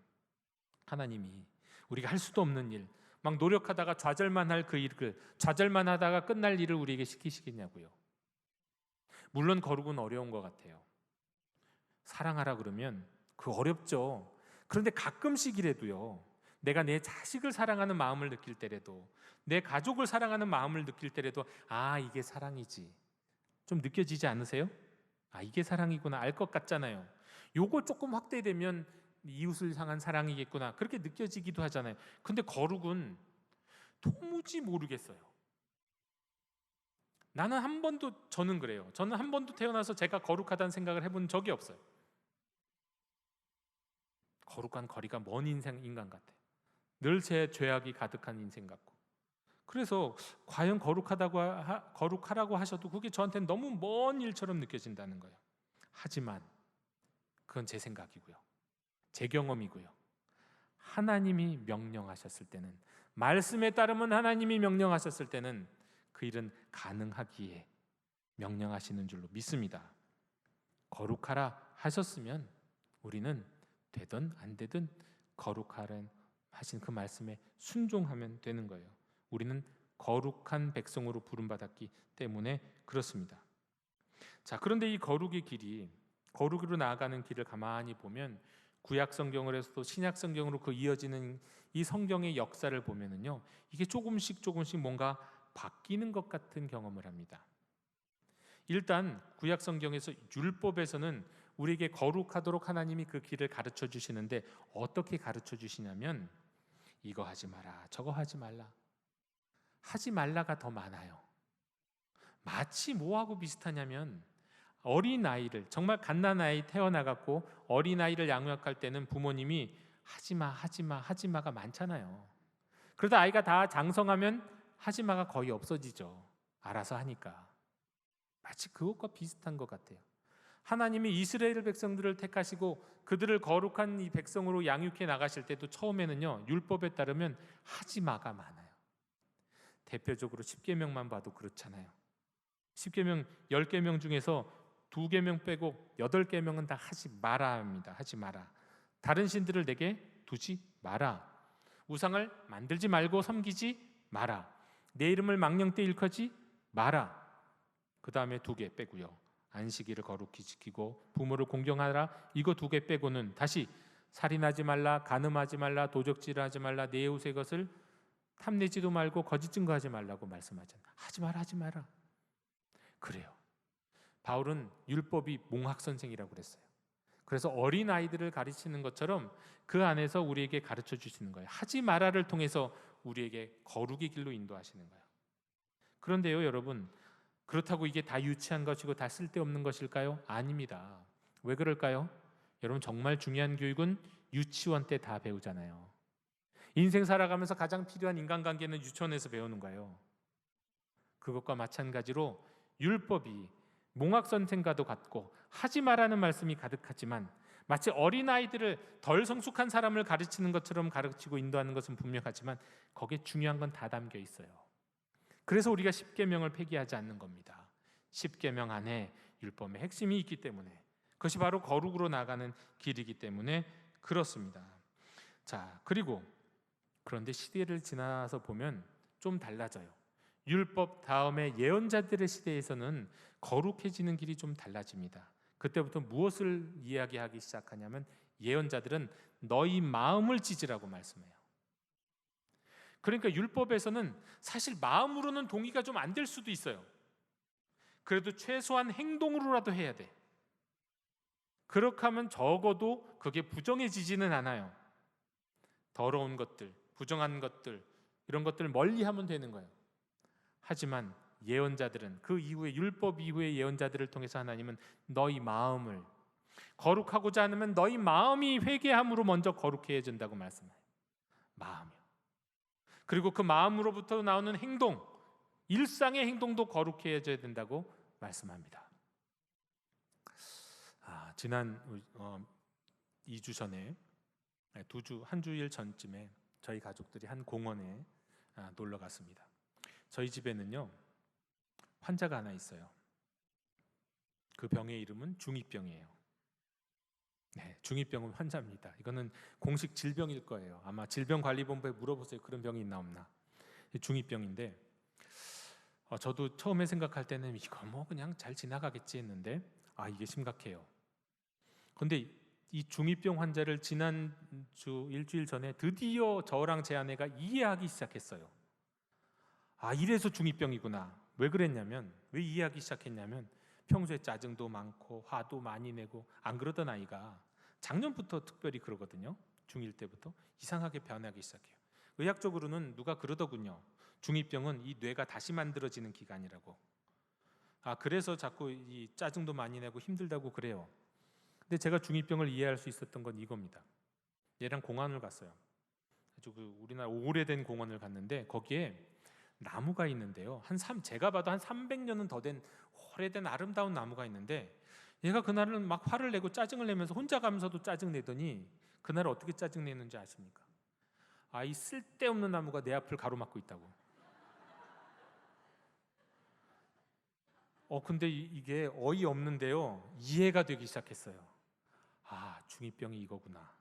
하나님이 우리가 할 수도 없는 일, 막 노력하다가 좌절만 할 그 일을, 좌절만 하다가 끝날 일을 우리에게 시키시겠냐고요. 물론 거룩은 어려운 것 같아요. 사랑하라 그러면 그 어렵죠. 그런데 가끔씩이라도요, 내가 내 자식을 사랑하는 마음을 느낄 때라도, 내 가족을 사랑하는 마음을 느낄 때라도, 아, 이게 사랑이지, 좀 느껴지지 않으세요? 아, 이게 사랑이구나 알 것 같잖아요. 요거 조금 확대되면 이웃을 향한 사랑이겠구나 그렇게 느껴지기도 하잖아요. 근데 거룩은 도무지 모르겠어요. 저는 그래요. 저는 한 번도 태어나서 제가 거룩하다는 생각을 해본 적이 없어요. 거룩한 거리가 먼 인간 같아요. 늘 제 죄악이 가득한 인생 같고. 그래서 과연 거룩하라고 하셔도 그게 저한테는 너무 먼 일처럼 느껴진다는 거예요. 하지만 그건 제 생각이고요, 제 경험이고요. 하나님이 명령하셨을 때는, 말씀에 따르면 하나님이 명령하셨을 때는 그 일은 가능하기에 명령하시는 줄로 믿습니다. 거룩하라 하셨으면 우리는 되든 안 되든 거룩하라 하신 그 말씀에 순종하면 되는 거예요. 우리는 거룩한 백성으로 부름받았기 때문에 그렇습니다. 자, 그런데 이 거룩의 길이, 거룩으로 나아가는 길을 가만히 보면 구약 성경으로서 신약 성경으로 그 이어지는 이 성경의 역사를 보면은요, 이게 조금씩 뭔가 바뀌는 것 같은 경험을 합니다. 일단 구약 성경에서 율법에서는 우리에게 거룩하도록 하나님이 그 길을 가르쳐 주시는데 어떻게 가르쳐 주시냐면 이거 하지 마라, 저거 하지 말라. 하지 말라가 더 많아요. 마치 뭐하고 비슷하냐면 어린아이를, 정말 갓난아이 태어나갖고 어린아이를 양육할 때는 부모님이 하지마가 많잖아요. 그러다 아이가 다 장성하면 하지마가 거의 없어지죠. 알아서 하니까. 마치 그것과 비슷한 것 같아요. 하나님이 이스라엘 백성들을 택하시고 그들을 거룩한 이 백성으로 양육해 나가실 때도 처음에는요, 율법에 따르면 하지마가 많아요. 대표적으로 10계명만 봐도 그렇잖아요. 10계명 10계명 중에서 2계명 빼고 8계명은 다 하지 마라 합니다. 하지 마라. 다른 신들을 내게 두지 마라. 우상을 만들지 말고 섬기지 마라. 내 이름을 망령 때 일컫지 마라. 그 다음에 2개 빼고요, 안식일을 거룩히 지키고 부모를 공경하라. 이거 2개 빼고는 다시 살인하지 말라, 간음하지 말라, 도적질하지 말라, 내 이웃의 것을 탐내지도 말고 거짓 증거하지 말라고 말씀하잖아요. 하지 마라. 그래요. 바울은 율법이 몽학 선생이라고 그랬어요. 그래서 어린 아이들을 가르치는 것처럼 그 안에서 우리에게 가르쳐 주시는 거예요. 하지 마라를 통해서 우리에게 거룩의 길로 인도하시는 거예요. 그런데요, 여러분, 그렇다고 이게 다 유치한 것이고 다 쓸데없는 것일까요? 아닙니다. 왜 그럴까요? 여러분, 정말 중요한 교육은 유치원 때 다 배우잖아요. 인생 살아가면서 가장 필요한 인간관계는 유치원에서 배우는 거예요. 그것과 마찬가지로 율법이 몽학 선생과도 같고 하지 말라는 말씀이 가득하지만 마치 어린아이들을 덜 성숙한 사람을 가르치는 것처럼 가르치고 인도하는 것은 분명하지만 거기에 중요한 건 다 담겨 있어요. 그래서 우리가 10계명을 폐기하지 않는 겁니다. 10계명 안에 율법의 핵심이 있기 때문에, 그것이 바로 거룩으로 나가는 길이기 때문에 그렇습니다. 자, 그런데 시대를 지나서 보면 좀 달라져요. 율법 다음에 예언자들의 시대에서는 거룩해지는 길이 좀 달라집니다. 그때부터 무엇을 이야기하기 시작하냐면 예언자들은 너희 마음을 찢으라고 말씀해요. 그러니까 율법에서는 사실 마음으로는 동의가 좀 안 될 수도 있어요. 그래도 최소한 행동으로라도 해야 돼. 그렇게 하면 적어도 그게 부정해지지는 않아요. 더러운 것들, 부정한 것들, 이런 것들을 멀리하면 되는 거예요. 하지만 예언자들은, 그 이후에 율법 이후의 예언자들을 통해서 하나님은 너희 마음을, 거룩하고자 하면 너희 마음이 회개함으로 먼저 거룩해진다고 말씀해요. 마음이요. 그리고 그 마음으로부터 나오는 행동, 일상의 행동도 거룩해져야 된다고 말씀합니다. 지난 2주 전에, 한 주일 전쯤에 저희 가족들이 한 공원에 놀러 갔습니다. 저희 집에는요 환자가 하나 있어요. 그 병의 이름은 중2병이에요. 네, 중2병은 환자입니다. 이거는 공식 질병일 거예요. 아마 질병관리본부에 물어보세요. 그런 병이 있나 없나. 중2병인데 저도 처음에 생각할 때는 이거 뭐 그냥 잘 지나가겠지 했는데 이게 심각해요. 그런데 이 중2병 환자를 지난주 일주일 전에 드디어 저랑 제 아내가 이해하기 시작했어요. 이래서 중2병이구나. 왜 그랬냐면, 왜 이해하기 시작했냐면 평소에 짜증도 많고 화도 많이 내고 안 그러던 아이가 작년부터 특별히 그러거든요. 중1 때부터 이상하게 변하기 시작해요. 의학적으로는 누가 그러더군요. 중2병은 이 뇌가 다시 만들어지는 기간이라고. 그래서 자꾸 이 짜증도 많이 내고 힘들다고 그래요. 근데 제가 중2병을 이해할 수 있었던 건 이겁니다. 얘랑 공원을 갔어요. 아주 우리나라 오래된 공원을 갔는데 거기에 나무가 있는데요. 제가 봐도 한 300년은 더 된 오래된 아름다운 나무가 있는데 얘가 그날은 막 화를 내고 짜증을 내면서 혼자 가면서도 짜증 내더니 그날 어떻게 짜증 내는지 아십니까? 이 쓸데없는 나무가 내 앞을 가로막고 있다고. 근데 이게 어이없는데요. 이해가 되기 시작했어요. 중2병이 이거구나.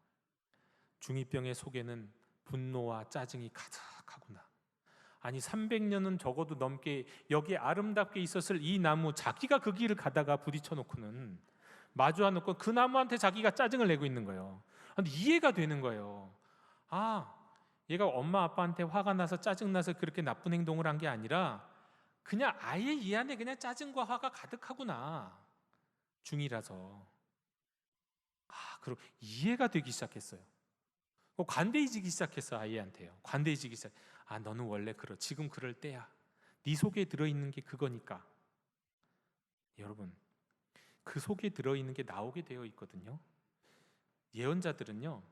중2병의 속에는 분노와 짜증이 가득하구나. 300년은 적어도 넘게 여기에 아름답게 있었을 이 나무, 자기가 그 길을 가다가 부딪혀놓고는 마주해놓고 그 나무한테 자기가 짜증을 내고 있는 거예요. 근데 이해가 되는 거예요. 얘가 엄마 아빠한테 화가 나서 짜증나서 그렇게 나쁜 행동을 한 게 아니라 그냥 아예 이 안에 그냥 짜증과 화가 가득하구나. 중2라서. 그리고 이해가 되기 시작했어요. 관대해지기 시작했어. 아이한테요. 관대해지기 시작. 너는 원래 지금 그럴 때야. 네 속에 들어있는 게 그거니까. 여러분, 그 속에 들어있는 게 나오게 되어 있거든요. 예언자들은요,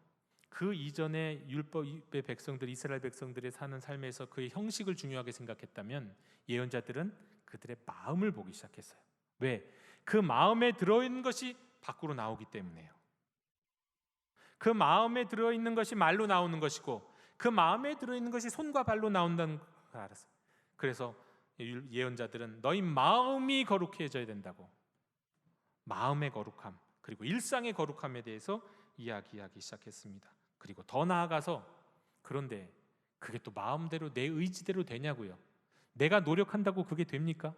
그 이전에 율법의 백성들, 이스라엘 백성들이 사는 삶에서 그의 형식을 중요하게 생각했다면 예언자들은 그들의 마음을 보기 시작했어요. 왜? 그 마음에 들어있는 것이 밖으로 나오기 때문에요. 그 마음에 들어있는 것이 말로 나오는 것이고 그 마음에 들어있는 것이 손과 발로 나온다는 걸 알았어요. 그래서 예언자들은 너희 마음이 거룩해져야 된다고, 마음의 거룩함 그리고 일상의 거룩함에 대해서 이야기하기 시작했습니다. 그리고 더 나아가서, 그런데 그게 또 마음대로 내 의지대로 되냐고요. 내가 노력한다고 그게 됩니까?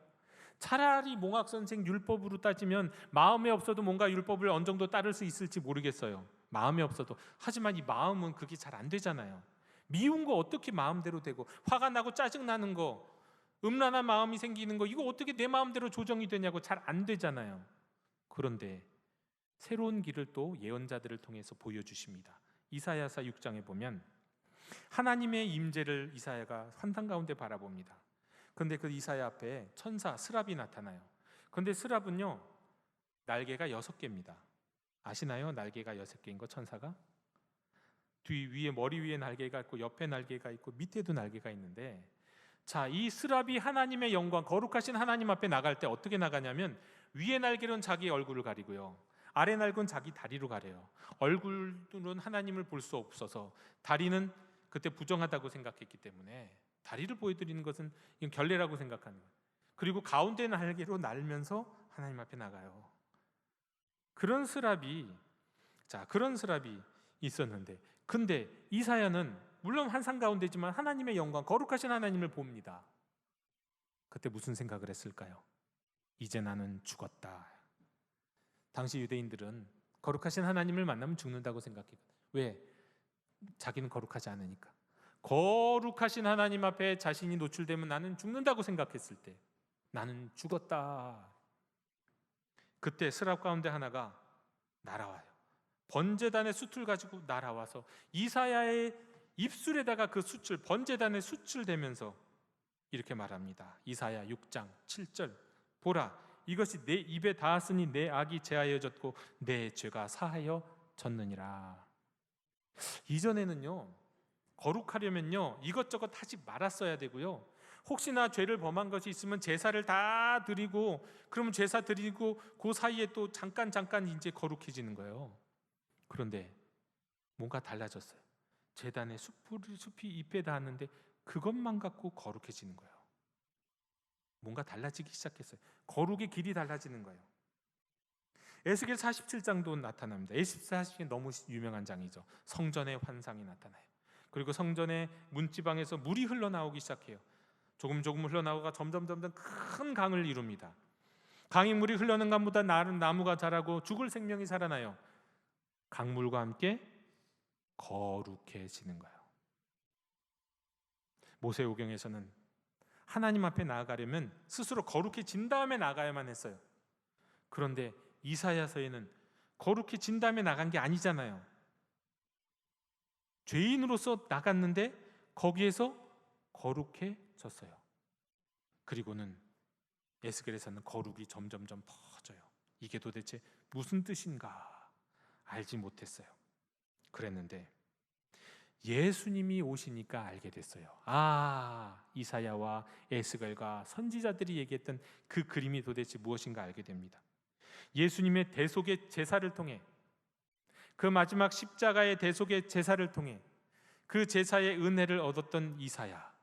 차라리 몽학선생 율법으로 따지면 마음에 없어도 뭔가 율법을 어느 정도 따를 수 있을지 모르겠어요. 마음에 없어도. 하지만 이 마음은 그게 잘 안 되잖아요. 미운 거 어떻게 마음대로 되고, 화가 나고 짜증나는 거, 음란한 마음이 생기는 거, 이거 어떻게 내 마음대로 조정이 되냐고. 잘 안 되잖아요. 그런데 새로운 길을 또 예언자들을 통해서 보여주십니다. 이사야서 6장에 보면 하나님의 임재를 이사야가 환상 가운데 바라봅니다. 그런데 그 이사야 앞에 천사 스랍이 나타나요. 그런데 스랍은요, 날개가 6개입니다. 아시나요? 날개가 6개인 거, 천사가? 위에, 머리 위에 날개가 있고 옆에 날개가 있고 밑에도 날개가 있는데, 이 스랍이 하나님의 영광, 거룩하신 하나님 앞에 나갈 때 어떻게 나가냐면 위에 날개로는 자기 얼굴을 가리고요, 아래 날개는 자기 다리로 가려요. 얼굴은 하나님을 볼 수 없어서, 다리는 그때 부정하다고 생각했기 때문에 다리를 보여드리는 것은 이건 결례라고 생각하는 거예요. 그리고 가운데 날개로 날면서 하나님 앞에 나가요. 그런 스랍이 있었는데, 근데 이사야는 물론 환상 가운데지만 하나님의 영광, 거룩하신 하나님을 봅니다. 그때 무슨 생각을 했을까요? 이제 나는 죽었다. 당시 유대인들은 거룩하신 하나님을 만나면 죽는다고 생각해요. 왜? 자기는 거룩하지 않으니까. 거룩하신 하나님 앞에 자신이 노출되면 나는 죽는다고 생각했을 때 나는 죽었다. 그때 스랍 가운데 하나가 날아와요. 번제단의 숯을 가지고 날아와서 이사야의 입술에다가 그 숯을, 번제단의 숯을 대면서 이렇게 말합니다. 이사야 6장 7절, 보라, 이것이 내 입에 닿았으니 내 악이 제하여졌고 내 죄가 사하여졌느니라. 이전에는요, 거룩하려면요 이것저것 하지 말았어야 되고요, 혹시나 죄를 범한 것이 있으면 제사를 다 드리고, 그러면 제사 드리고 그 사이에 또 잠깐 이제 거룩해지는 거예요. 그런데 뭔가 달라졌어요. 제단에 숲이 잎에 닿았는데 그것만 갖고 거룩해지는 거예요. 뭔가 달라지기 시작했어요. 거룩의 길이 달라지는 거예요. 에스겔 47장도 나타납니다. 에스겔 47장 너무 유명한 장이죠. 성전의 환상이 나타나요. 그리고 성전의 문지방에서 물이 흘러나오기 시작해요. 조금 흘러나오다가 점점 큰 강을 이룹니다. 강의 물이 흘러는 강보다 나무가 자라고 죽을 생명이 살아나요. 강물과 함께 거룩해지는 거예요. 모세오경에서는 하나님 앞에 나아가려면 스스로 거룩해진 다음에 나가야만 했어요. 그런데 이사야서에는 거룩해진 다음에 나간 게 아니잖아요. 죄인으로서 나갔는데 거기에서 거룩해졌어요. 그리고는 에스겔에서는 거룩이 점점 퍼져요. 이게 도대체 무슨 뜻인가 알지 못했어요. 그랬는데 예수님이 오시니까 알게 됐어요. 이사야와 에스겔과 선지자들이 얘기했던 그 그림이 도대체 무엇인가 알게 됩니다. 예수님의 대속의 제사를 통해, 그 마지막 십자가의 대속의 제사를 통해 그 제사의 은혜를 얻었던 이사야,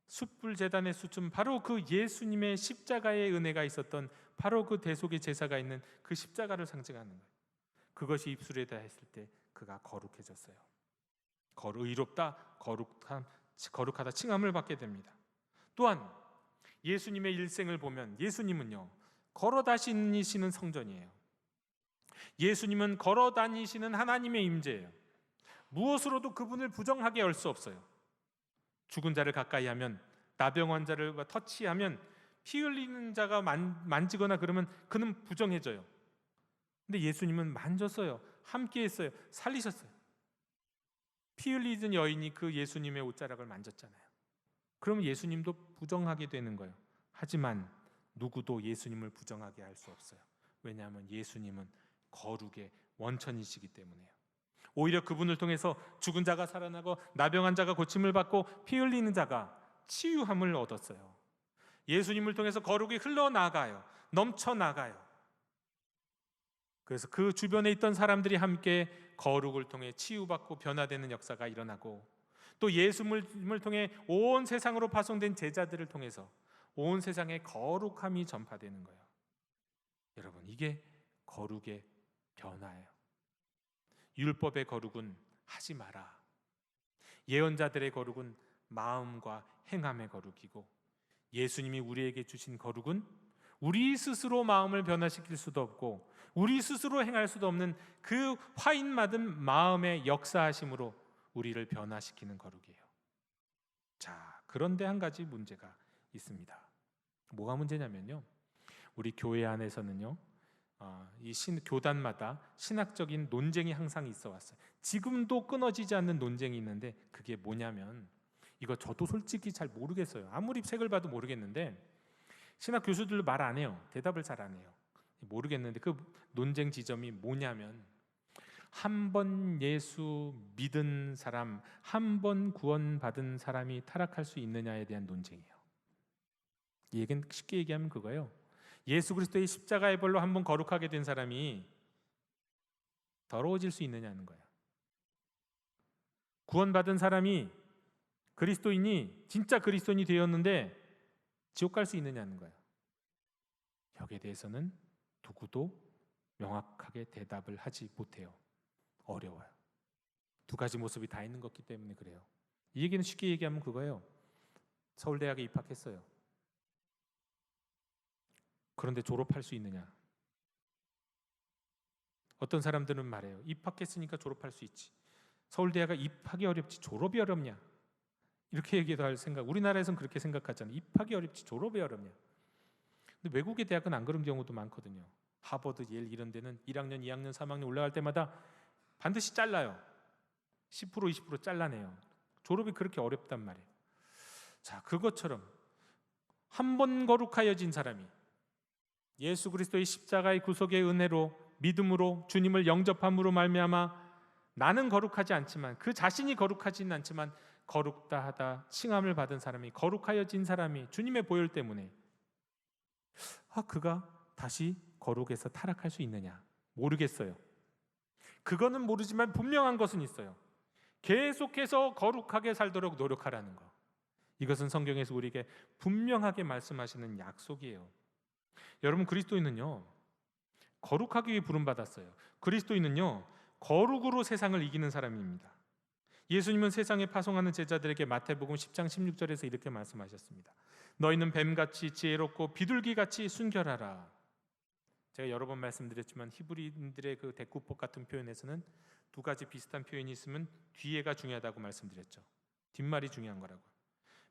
숯불 제단의 숯은 바로 그 예수님의 십자가의 은혜가 있었던, 바로 그 대속의 제사가 있는 그 십자가를 상징하는 거예요. 그것이 입술에 닿았을 때 그가 거룩해졌어요. 의롭다, 거룩하다 칭함을 받게 됩니다. 또한 예수님의 일생을 보면 예수님은요 걸어 다니시는 성전이에요. 예수님은 걸어 다니시는 하나님의 임재예요. 무엇으로도 그분을 부정하게 할 수 없어요. 죽은 자를 가까이 하면, 나병 환자를 터치하면, 피 흘리는 자가 만지거나 그러면 그는 부정해져요. 근데 예수님은 만졌어요. 함께 했어요. 살리셨어요. 피 흘리던 여인이 그 예수님의 옷자락을 만졌잖아요. 그러면 예수님도 부정하게 되는 거예요. 하지만 누구도 예수님을 부정하게 할 수 없어요. 왜냐하면 예수님은 거룩의 원천이시기 때문에요. 오히려 그분을 통해서 죽은 자가 살아나고 나병한 자가 고침을 받고 피 흘리는 자가 치유함을 얻었어요. 예수님을 통해서 거룩이 흘러나가요. 넘쳐나가요. 그래서 그 주변에 있던 사람들이 함께 거룩을 통해 치유받고 변화되는 역사가 일어나고, 또 예수님을 통해 온 세상으로 파송된 제자들을 통해서 온 세상에 거룩함이 전파되는 거예요. 여러분, 이게 거룩의 변화예요. 율법의 거룩은 하지 마라. 예언자들의 거룩은 마음과 행함의 거룩이고, 예수님이 우리에게 주신 거룩은 우리 스스로 마음을 변화시킬 수도 없고 우리 스스로 행할 수도 없는 그 화인 맞은 마음의 역사하심으로 우리를 변화시키는 거룩이에요. 자, 그런데 한 가지 문제가 있습니다. 뭐가 문제냐면요, 우리 교회 안에서는요 교단마다 신학적인 논쟁이 항상 있어 왔어요. 지금도 끊어지지 않는 논쟁이 있는데, 그게 뭐냐면, 이거 저도 솔직히 잘 모르겠어요. 아무리 책을 봐도 모르겠는데, 신학 교수들도 말 안 해요. 대답을 잘 안 해요. 모르겠는데 그 논쟁 지점이 뭐냐면, 한 번 예수 믿은 사람, 한 번 구원받은 사람이 타락할 수 있느냐에 대한 논쟁이에요. 이 얘기는 쉽게 얘기하면 그거예요. 예수 그리스도의 십자가의 벌로 한 번 거룩하게 된 사람이 더러워질 수 있느냐는 거예요. 구원받은 사람이, 그리스도인이 진짜 그리스도인이 되었는데 지옥 갈 수 있느냐는 거예요. 여기에 대해서는 누구도 명확하게 대답을 하지 못해요. 어려워요. 두 가지 모습이 다 있는 것이기 때문에 그래요. 이 얘기는 쉽게 얘기하면 그거예요. 서울대학에 입학했어요. 그런데 졸업할 수 있느냐? 어떤 사람들은 말해요. 입학했으니까 졸업할 수 있지. 서울대학에 입학이 어렵지 졸업이 어렵냐? 이렇게 얘기도 할 생각. 우리나라에서는 그렇게 생각하잖아요. 입학이 어렵지 졸업이 어렵냐? 근데 외국의 대학은 안 그런 경우도 많거든요. 하버드, 예일 이런 데는 1학년, 2학년, 3학년 올라갈 때마다 반드시 잘라요. 10%, 20% 잘라내요. 졸업이 그렇게 어렵단 말이에요. 자, 그것처럼 한 번 거룩하여진 사람이 예수 그리스도의 십자가의 구속의 은혜로 믿음으로 주님을 영접함으로 말미암아 나는 거룩하지 않지만 그 자신이 거룩하지는 않지만 거룩다 하다 칭함을 받은 사람이 거룩하여진 사람이 주님의 보혈 때문에 그가 다시 거룩에서 타락할 수 있느냐? 모르겠어요. 그거는 모르지만 분명한 것은 있어요. 계속해서 거룩하게 살도록 노력하라는 거. 이것은 성경에서 우리에게 분명하게 말씀하시는 약속이에요. 여러분, 그리스도인은요 거룩하기 위해 부름받았어요. 그리스도인은요 거룩으로 세상을 이기는 사람입니다. 예수님은 세상에 파송하는 제자들에게 마태복음 10장 16절에서 이렇게 말씀하셨습니다. 너희는 뱀같이 지혜롭고 비둘기같이 순결하라. 제가 여러 번 말씀드렸지만 히브리인들의 그 대꾸법 같은 표현에서는 두 가지 비슷한 표현이 있으면 뒤에가 중요하다고 말씀드렸죠. 뒷말이 중요한 거라고.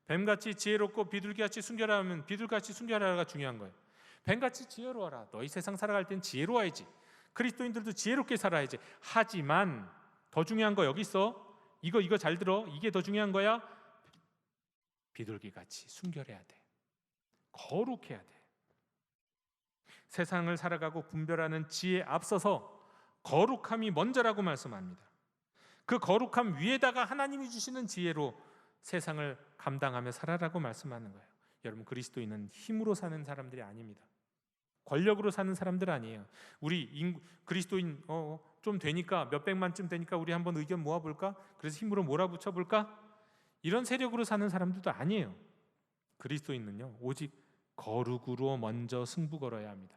뱀같이 지혜롭고 비둘기같이 순결하면 비둘기같이 순결하라가 중요한 거예요. 뱀같이 지혜로워라. 너희 세상 살아갈 땐 지혜로워야지. 그리스도인들도 지혜롭게 살아야지. 하지만 더 중요한 거 여기 있어. 이거 잘 들어. 이게 더 중요한 거야. 비둘기같이 순결해야 돼. 거룩해야 돼. 세상을 살아가고 분별하는 지혜에 앞서서 거룩함이 먼저라고 말씀합니다. 그 거룩함 위에다가 하나님이 주시는 지혜로 세상을 감당하며 살아라고 말씀하는 거예요. 여러분, 그리스도인은 힘으로 사는 사람들이 아닙니다. 권력으로 사는 사람들 아니에요. 우리 그리스도인 좀 되니까 몇백만쯤 되니까 우리 한번 의견 모아볼까? 그래서 힘으로 몰아붙여볼까? 이런 세력으로 사는 사람들도 아니에요. 그리스도인은요 오직 거룩으로 먼저 승부 걸어야 합니다.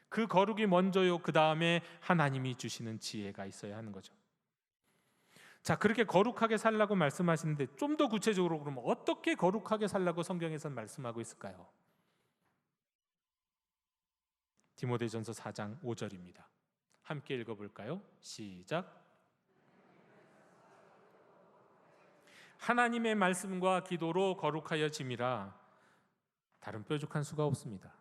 그 거룩이 먼저요. 그 다음에 하나님이 주시는 지혜가 있어야 하는 거죠. 자, 그렇게 거룩하게 살라고 말씀하시는데 좀 더 구체적으로 그러면 어떻게 거룩하게 살라고 성경에서는 말씀하고 있을까요? 디모데전서 4장 5절입니다. 함께 읽어볼까요? 시작. 하나님의 말씀과 기도로 거룩하여짐이라. 다른 뾰족한 수가 없습니다.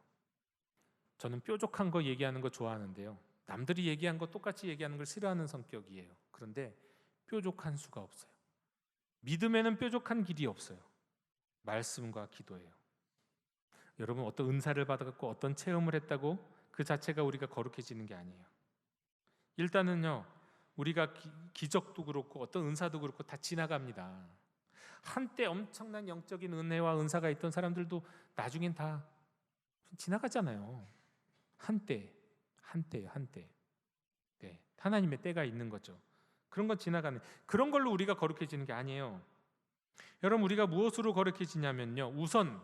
저는 뾰족한 거 얘기하는 거 좋아하는데요. 남들이 얘기한 거 똑같이 얘기하는 걸 싫어하는 성격이에요. 그런데 뾰족한 수가 없어요. 믿음에는 뾰족한 길이 없어요. 말씀과 기도예요. 여러분, 어떤 은사를 받아갖고 어떤 체험을 했다고 그 자체가 우리가 거룩해지는 게 아니에요. 일단은요, 우리가 기적도 그렇고 어떤 은사도 그렇고 다 지나갑니다. 한때 엄청난 영적인 은혜와 은사가 있던 사람들도 나중엔 다 지나가잖아요. 한때예요. 네, 하나님의 때가 있는 거죠. 그런 건 지나가는, 그런 걸로 우리가 거룩해지는 게 아니에요. 여러분, 우리가 무엇으로 거룩해지냐면요, 우선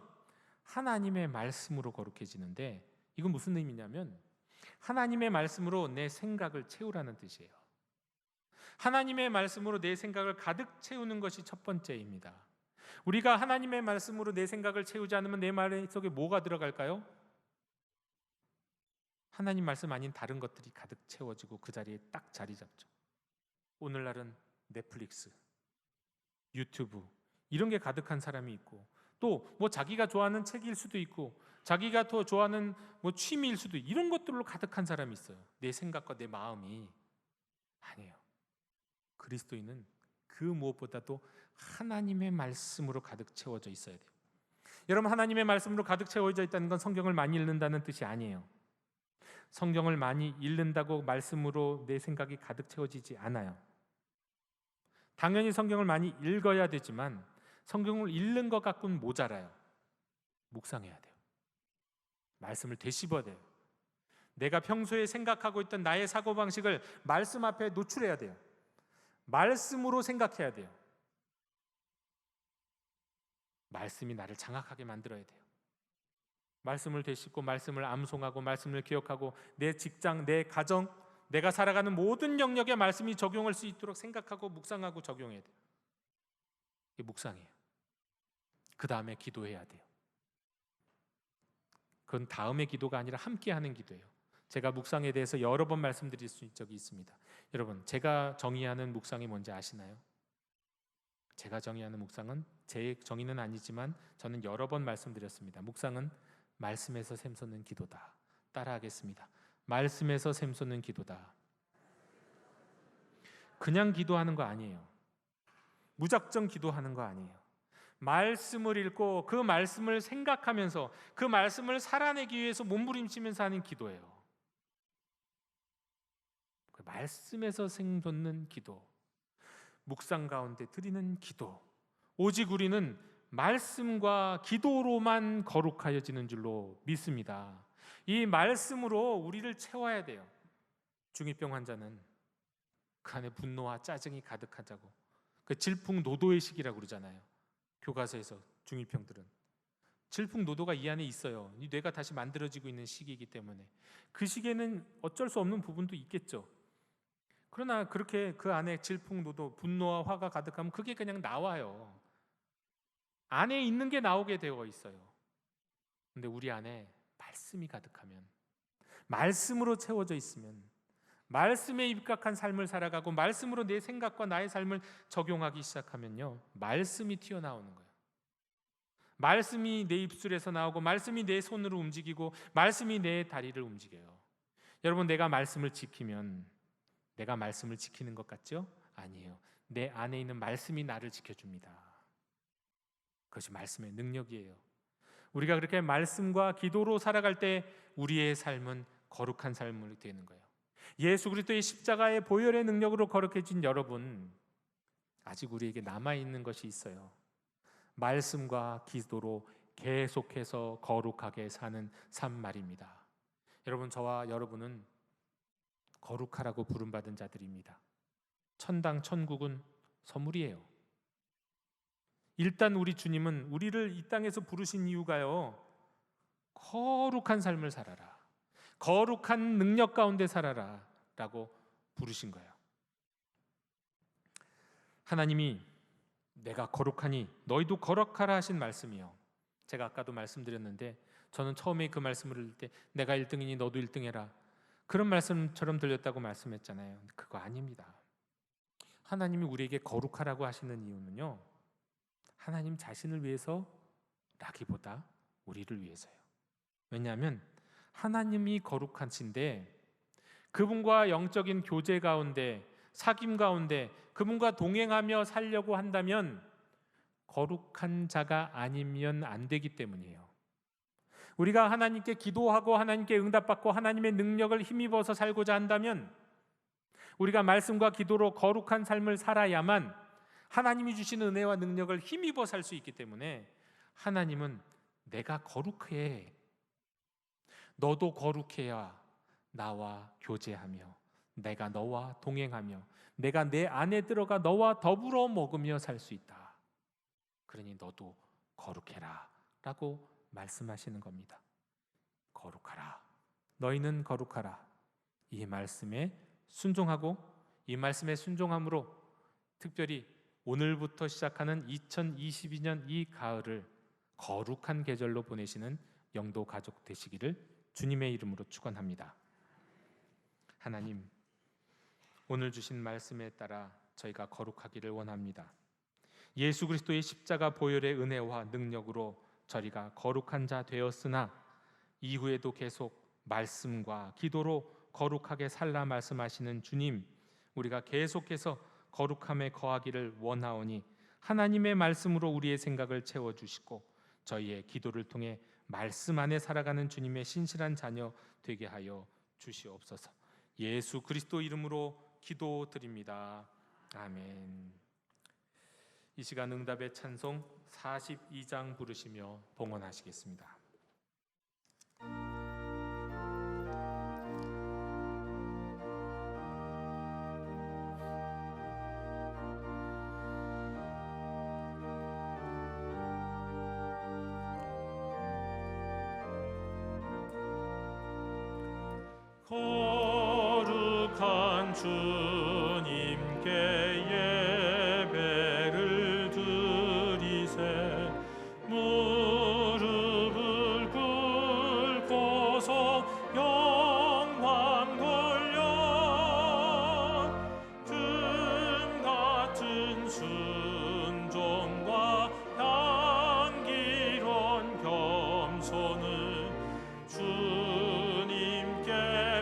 하나님의 말씀으로 거룩해지는데, 이건 무슨 의미냐면 하나님의 말씀으로 내 생각을 채우라는 뜻이에요. 하나님의 말씀으로 내 생각을 가득 채우는 것이 첫 번째입니다. 우리가 하나님의 말씀으로 내 생각을 채우지 않으면 내 말 속에 뭐가 들어갈까요? 하나님 말씀 아닌 다른 것들이 가득 채워지고 그 자리에 딱 자리 잡죠. 오늘날은 넷플릭스, 유튜브 이런 게 가득한 사람이 있고, 또 뭐 자기가 좋아하는 책일 수도 있고 자기가 더 좋아하는 뭐 취미일 수도 있고, 이런 것들로 가득한 사람이 있어요. 내 생각과 내 마음이 아니에요. 그리스도인은 그 무엇보다도 하나님의 말씀으로 가득 채워져 있어야 돼요. 여러분, 하나님의 말씀으로 가득 채워져 있다는 건 성경을 많이 읽는다는 뜻이 아니에요. 성경을 많이 읽는다고 말씀으로 내 생각이 가득 채워지지 않아요. 당연히 성경을 많이 읽어야 되지만 성경을 읽는 것 갖고는 모자라요. 묵상해야 돼요. 말씀을 되씹어야 돼요. 내가 평소에 생각하고 있던 나의 사고방식을 말씀 앞에 노출해야 돼요. 말씀으로 생각해야 돼요. 말씀이 나를 장악하게 만들어야 돼요. 말씀을 되씹고 말씀을 암송하고 말씀을 기억하고 내 직장, 내 가정, 내가 살아가는 모든 영역에 말씀이 적용할 수 있도록 생각하고 묵상하고 적용해야 돼요. 이게 묵상이에요. 그 다음에 기도해야 돼요. 그건 다음의 기도가 아니라 함께하는 기도예요. 제가 묵상에 대해서 여러 번 말씀드릴 수 있는 적이 있습니다. 여러분, 제가 정의하는 묵상이 뭔지 아시나요? 제가 정의하는 묵상은 제 정의는 아니지만 저는 여러 번 말씀드렸습니다. 묵상은 말씀에서 샘솟는 기도다. 따라하겠습니다. 말씀에서 샘솟는 기도다. 그냥 기도하는 거 아니에요. 무작정 기도하는 거 아니에요. 말씀을 읽고 그 말씀을 생각하면서 그 말씀을 살아내기 위해서 몸부림치면서 하는 기도예요. 그 말씀에서 샘솟는 기도, 묵상 가운데 드리는 기도, 오직 우리는 말씀과 기도로만 거룩하여지는 줄로 믿습니다. 이 말씀으로 우리를 채워야 돼요. 중2병 환자는 그 안에 분노와 짜증이 가득하다고, 그 질풍노도의 시기라고 그러잖아요. 교과서에서 중2병들은 질풍노도가 이 안에 있어요. 이 뇌가 다시 만들어지고 있는 시기이기 때문에 그 시기에는 어쩔 수 없는 부분도 있겠죠. 그러나 그렇게 그 안에 질풍노도, 분노와 화가 가득하면 그게 그냥 나와요. 안에 있는 게 나오게 되어 있어요. 근데 우리 안에 말씀이 가득하면, 말씀으로 채워져 있으면, 말씀에 입각한 삶을 살아가고 말씀으로 내 생각과 나의 삶을 적용하기 시작하면요, 말씀이 튀어나오는 거예요. 말씀이 내 입술에서 나오고 말씀이 내 손으로 움직이고 말씀이 내 다리를 움직여요. 여러분, 내가 말씀을 지키면 내가 말씀을 지키는 것 같죠? 아니에요. 내 안에 있는 말씀이 나를 지켜줍니다. 그것이 말씀의 능력이에요. 우리가 그렇게 말씀과 기도로 살아갈 때 우리의 삶은 거룩한 삶이 되는 거예요. 예수 그리스도의 십자가의 보혈의 능력으로 거룩해진 여러분, 아직 우리에게 남아있는 것이 있어요. 말씀과 기도로 계속해서 거룩하게 사는 삶 말입니다. 여러분, 저와 여러분은 거룩하라고 부름받은 자들입니다. 천당, 천국은 선물이에요. 일단 우리 주님은 우리를 이 땅에서 부르신 이유가요, 거룩한 삶을 살아라, 거룩한 능력 가운데 살아라 라고 부르신 거예요. 하나님이 내가 거룩하니 너희도 거룩하라 하신 말씀이요. 제가 아까도 말씀드렸는데 저는 처음에 그 말씀을 들을 때 내가 1등이니 너도 1등해라, 그런 말씀처럼 들렸다고 말씀했잖아요. 그거 아닙니다. 하나님이 우리에게 거룩하라고 하시는 이유는요, 하나님 자신을 위해서라기보다 우리를 위해서요. 왜냐하면 하나님이 거룩하신데 그분과 영적인 교제 가운데, 사귐 가운데 그분과 동행하며 살려고 한다면 거룩한 자가 아니면 안 되기 때문이에요. 우리가 하나님께 기도하고 하나님께 응답받고 하나님의 능력을 힘입어서 살고자 한다면 우리가 말씀과 기도로 거룩한 삶을 살아야만 하나님이 주시는 은혜와 능력을 힘입어 살 수 있기 때문에 하나님은 내가 거룩해, 너도 거룩해야 나와 교제하며 내가 너와 동행하며 내가 내 안에 들어가 너와 더불어 먹으며 살 수 있다. 그러니 너도 거룩해라 라고 말씀하시는 겁니다. 거룩하라, 너희는 거룩하라. 이 말씀에 순종하고 이 말씀에 순종함으로 특별히 오늘부터 시작하는 2022년 이 가을을 거룩한 계절로 보내시는 영도 가족 되시기를 주님의 이름으로 축원합니다. 하나님, 오늘 주신 말씀에 따라 저희가 거룩하기를 원합니다. 예수 그리스도의 십자가 보혈의 은혜와 능력으로 저희가 거룩한 자 되었으나 이후에도 계속 말씀과 기도로 거룩하게 살라 말씀하시는 주님, 우리가 계속해서 거룩함에 거하기를 원하오니 하나님의 말씀으로 우리의 생각을 채워주시고 저희의 기도를 통해 말씀 안에 살아가는 주님의 신실한 자녀 되게 하여 주시옵소서. 예수 그리스도 이름으로 기도드립니다. 아멘. 이 시간 응답의 찬송 42장 부르시며 봉헌하시겠습니다. 주님께 예배를 드리세 무릎을 꿇고서 영광 돌려 금 같은 순종과 향기로운 겸손을 주님께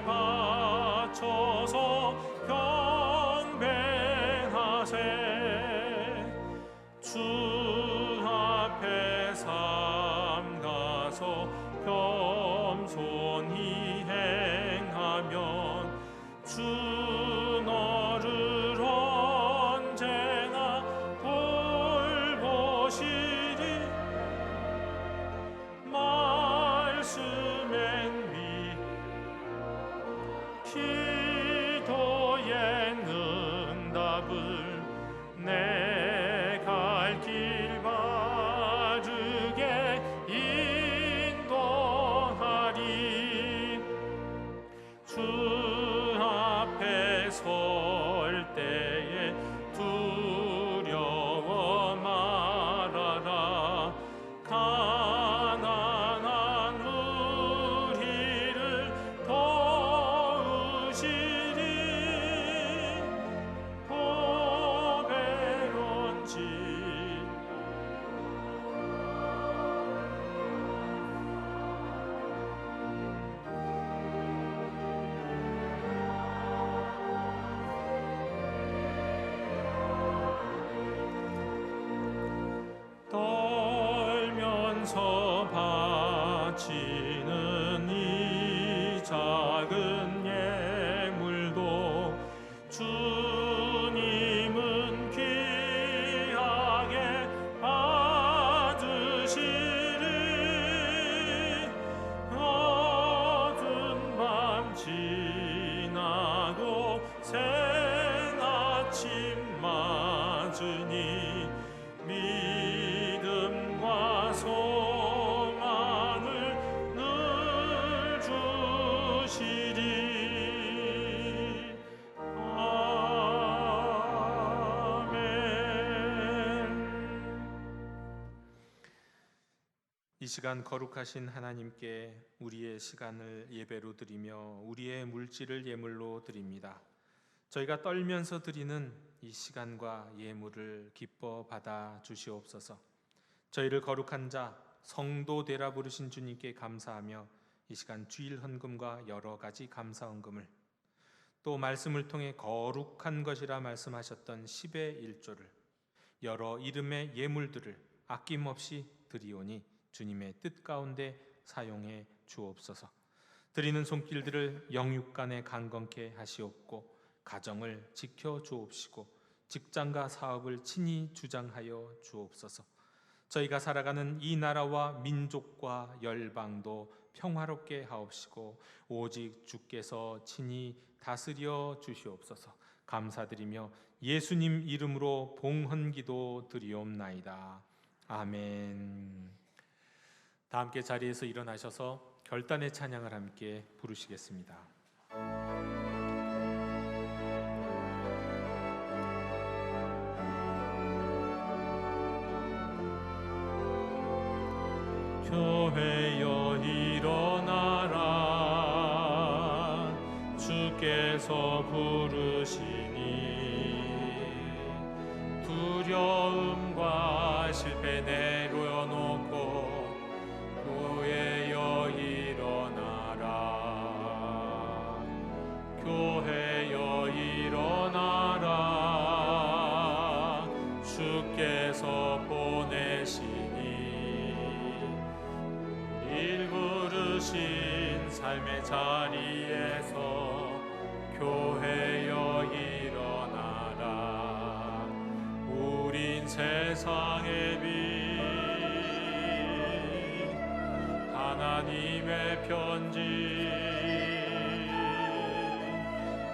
바쳐서 경배하세 주 앞에 삼가서 겸손히 행하면 주 너를 언제나 돌보시리 말씀엔 위 기도의 응답을 내 갈 길 바르게 인도하리 주 앞에 설 때에 두려워 말아라 가난한 우리를 도우시리 보배론지 떨면서 바치는 이 작은 예물도 주님은 귀하게 받으시리 어두운 밤 지나고 새 아침 맞으니 믿음과 소망을 늘 주시리 이 시간 거룩하신 하나님께 우리의 시간을 예배로 드리며 우리의 물질을 예물로 드립니다. 저희가 떨면서 드리는 이 시간과 예물을 기뻐 받아 주시옵소서. 저희를 거룩한 자 성도 되라 부르신 주님께 감사하며 이 시간 주일 헌금과 여러 가지 감사 헌금을 또 말씀을 통해 거룩한 것이라 말씀하셨던 10의 1조를 여러 이름의 예물들을 아낌없이 드리오니 주님의 뜻 가운데 사용해 주옵소서. 드리는 손길들을 영육간에 강건케 하시옵고 가정을 지켜 주옵시고 직장과 사업을 친히 주장하여 주옵소서. 저희가 살아가는 이 나라와 민족과 열방도 평화롭게 하옵시고 오직 주께서 친히 다스려 주시옵소서. 감사드리며 예수님 이름으로 봉헌기도 드리옵나이다. 아멘. 다 함께 자리에서 일어나셔서 결단의 찬양을 함께 부르시겠습니다. 교회여 일어나라 주께서 부르시니 두려움과 실패 내려놓고 교회여 일어나라 교회여 일어나라 주께서 보내시니 일 부르신 삶의 자리에서 교회여 일어나라 우린 세상의 빛 하나님의 편지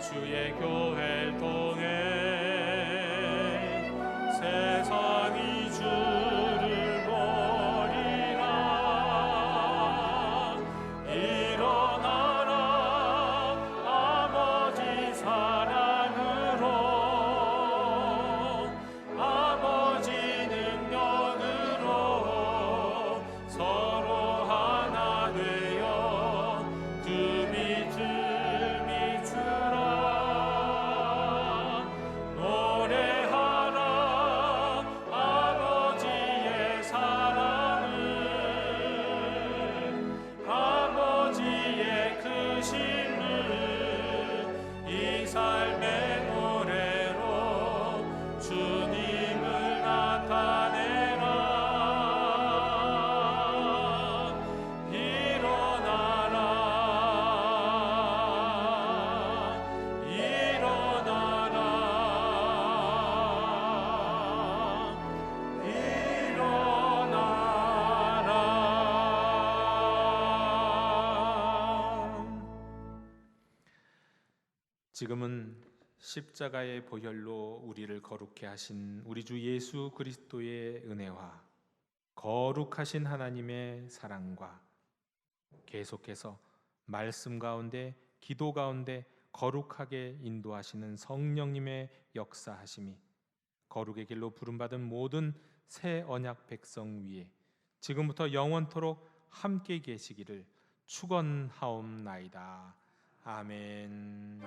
주의 교회를 통해 세상이 주를 버리라 일어나라 아버지 사랑 지금은 십자가의 보혈로 우리를 거룩해 하신 우리 주 예수 그리스도의 은혜와 거룩하신 하나님의 사랑과 계속해서 말씀 가운데 기도 가운데 거룩하게 인도하시는 성령님의 역사하심이 거룩의 길로 부름받은 모든 새 언약 백성 위에 지금부터 영원토록 함께 계시기를 축원하옵나이다. 아멘.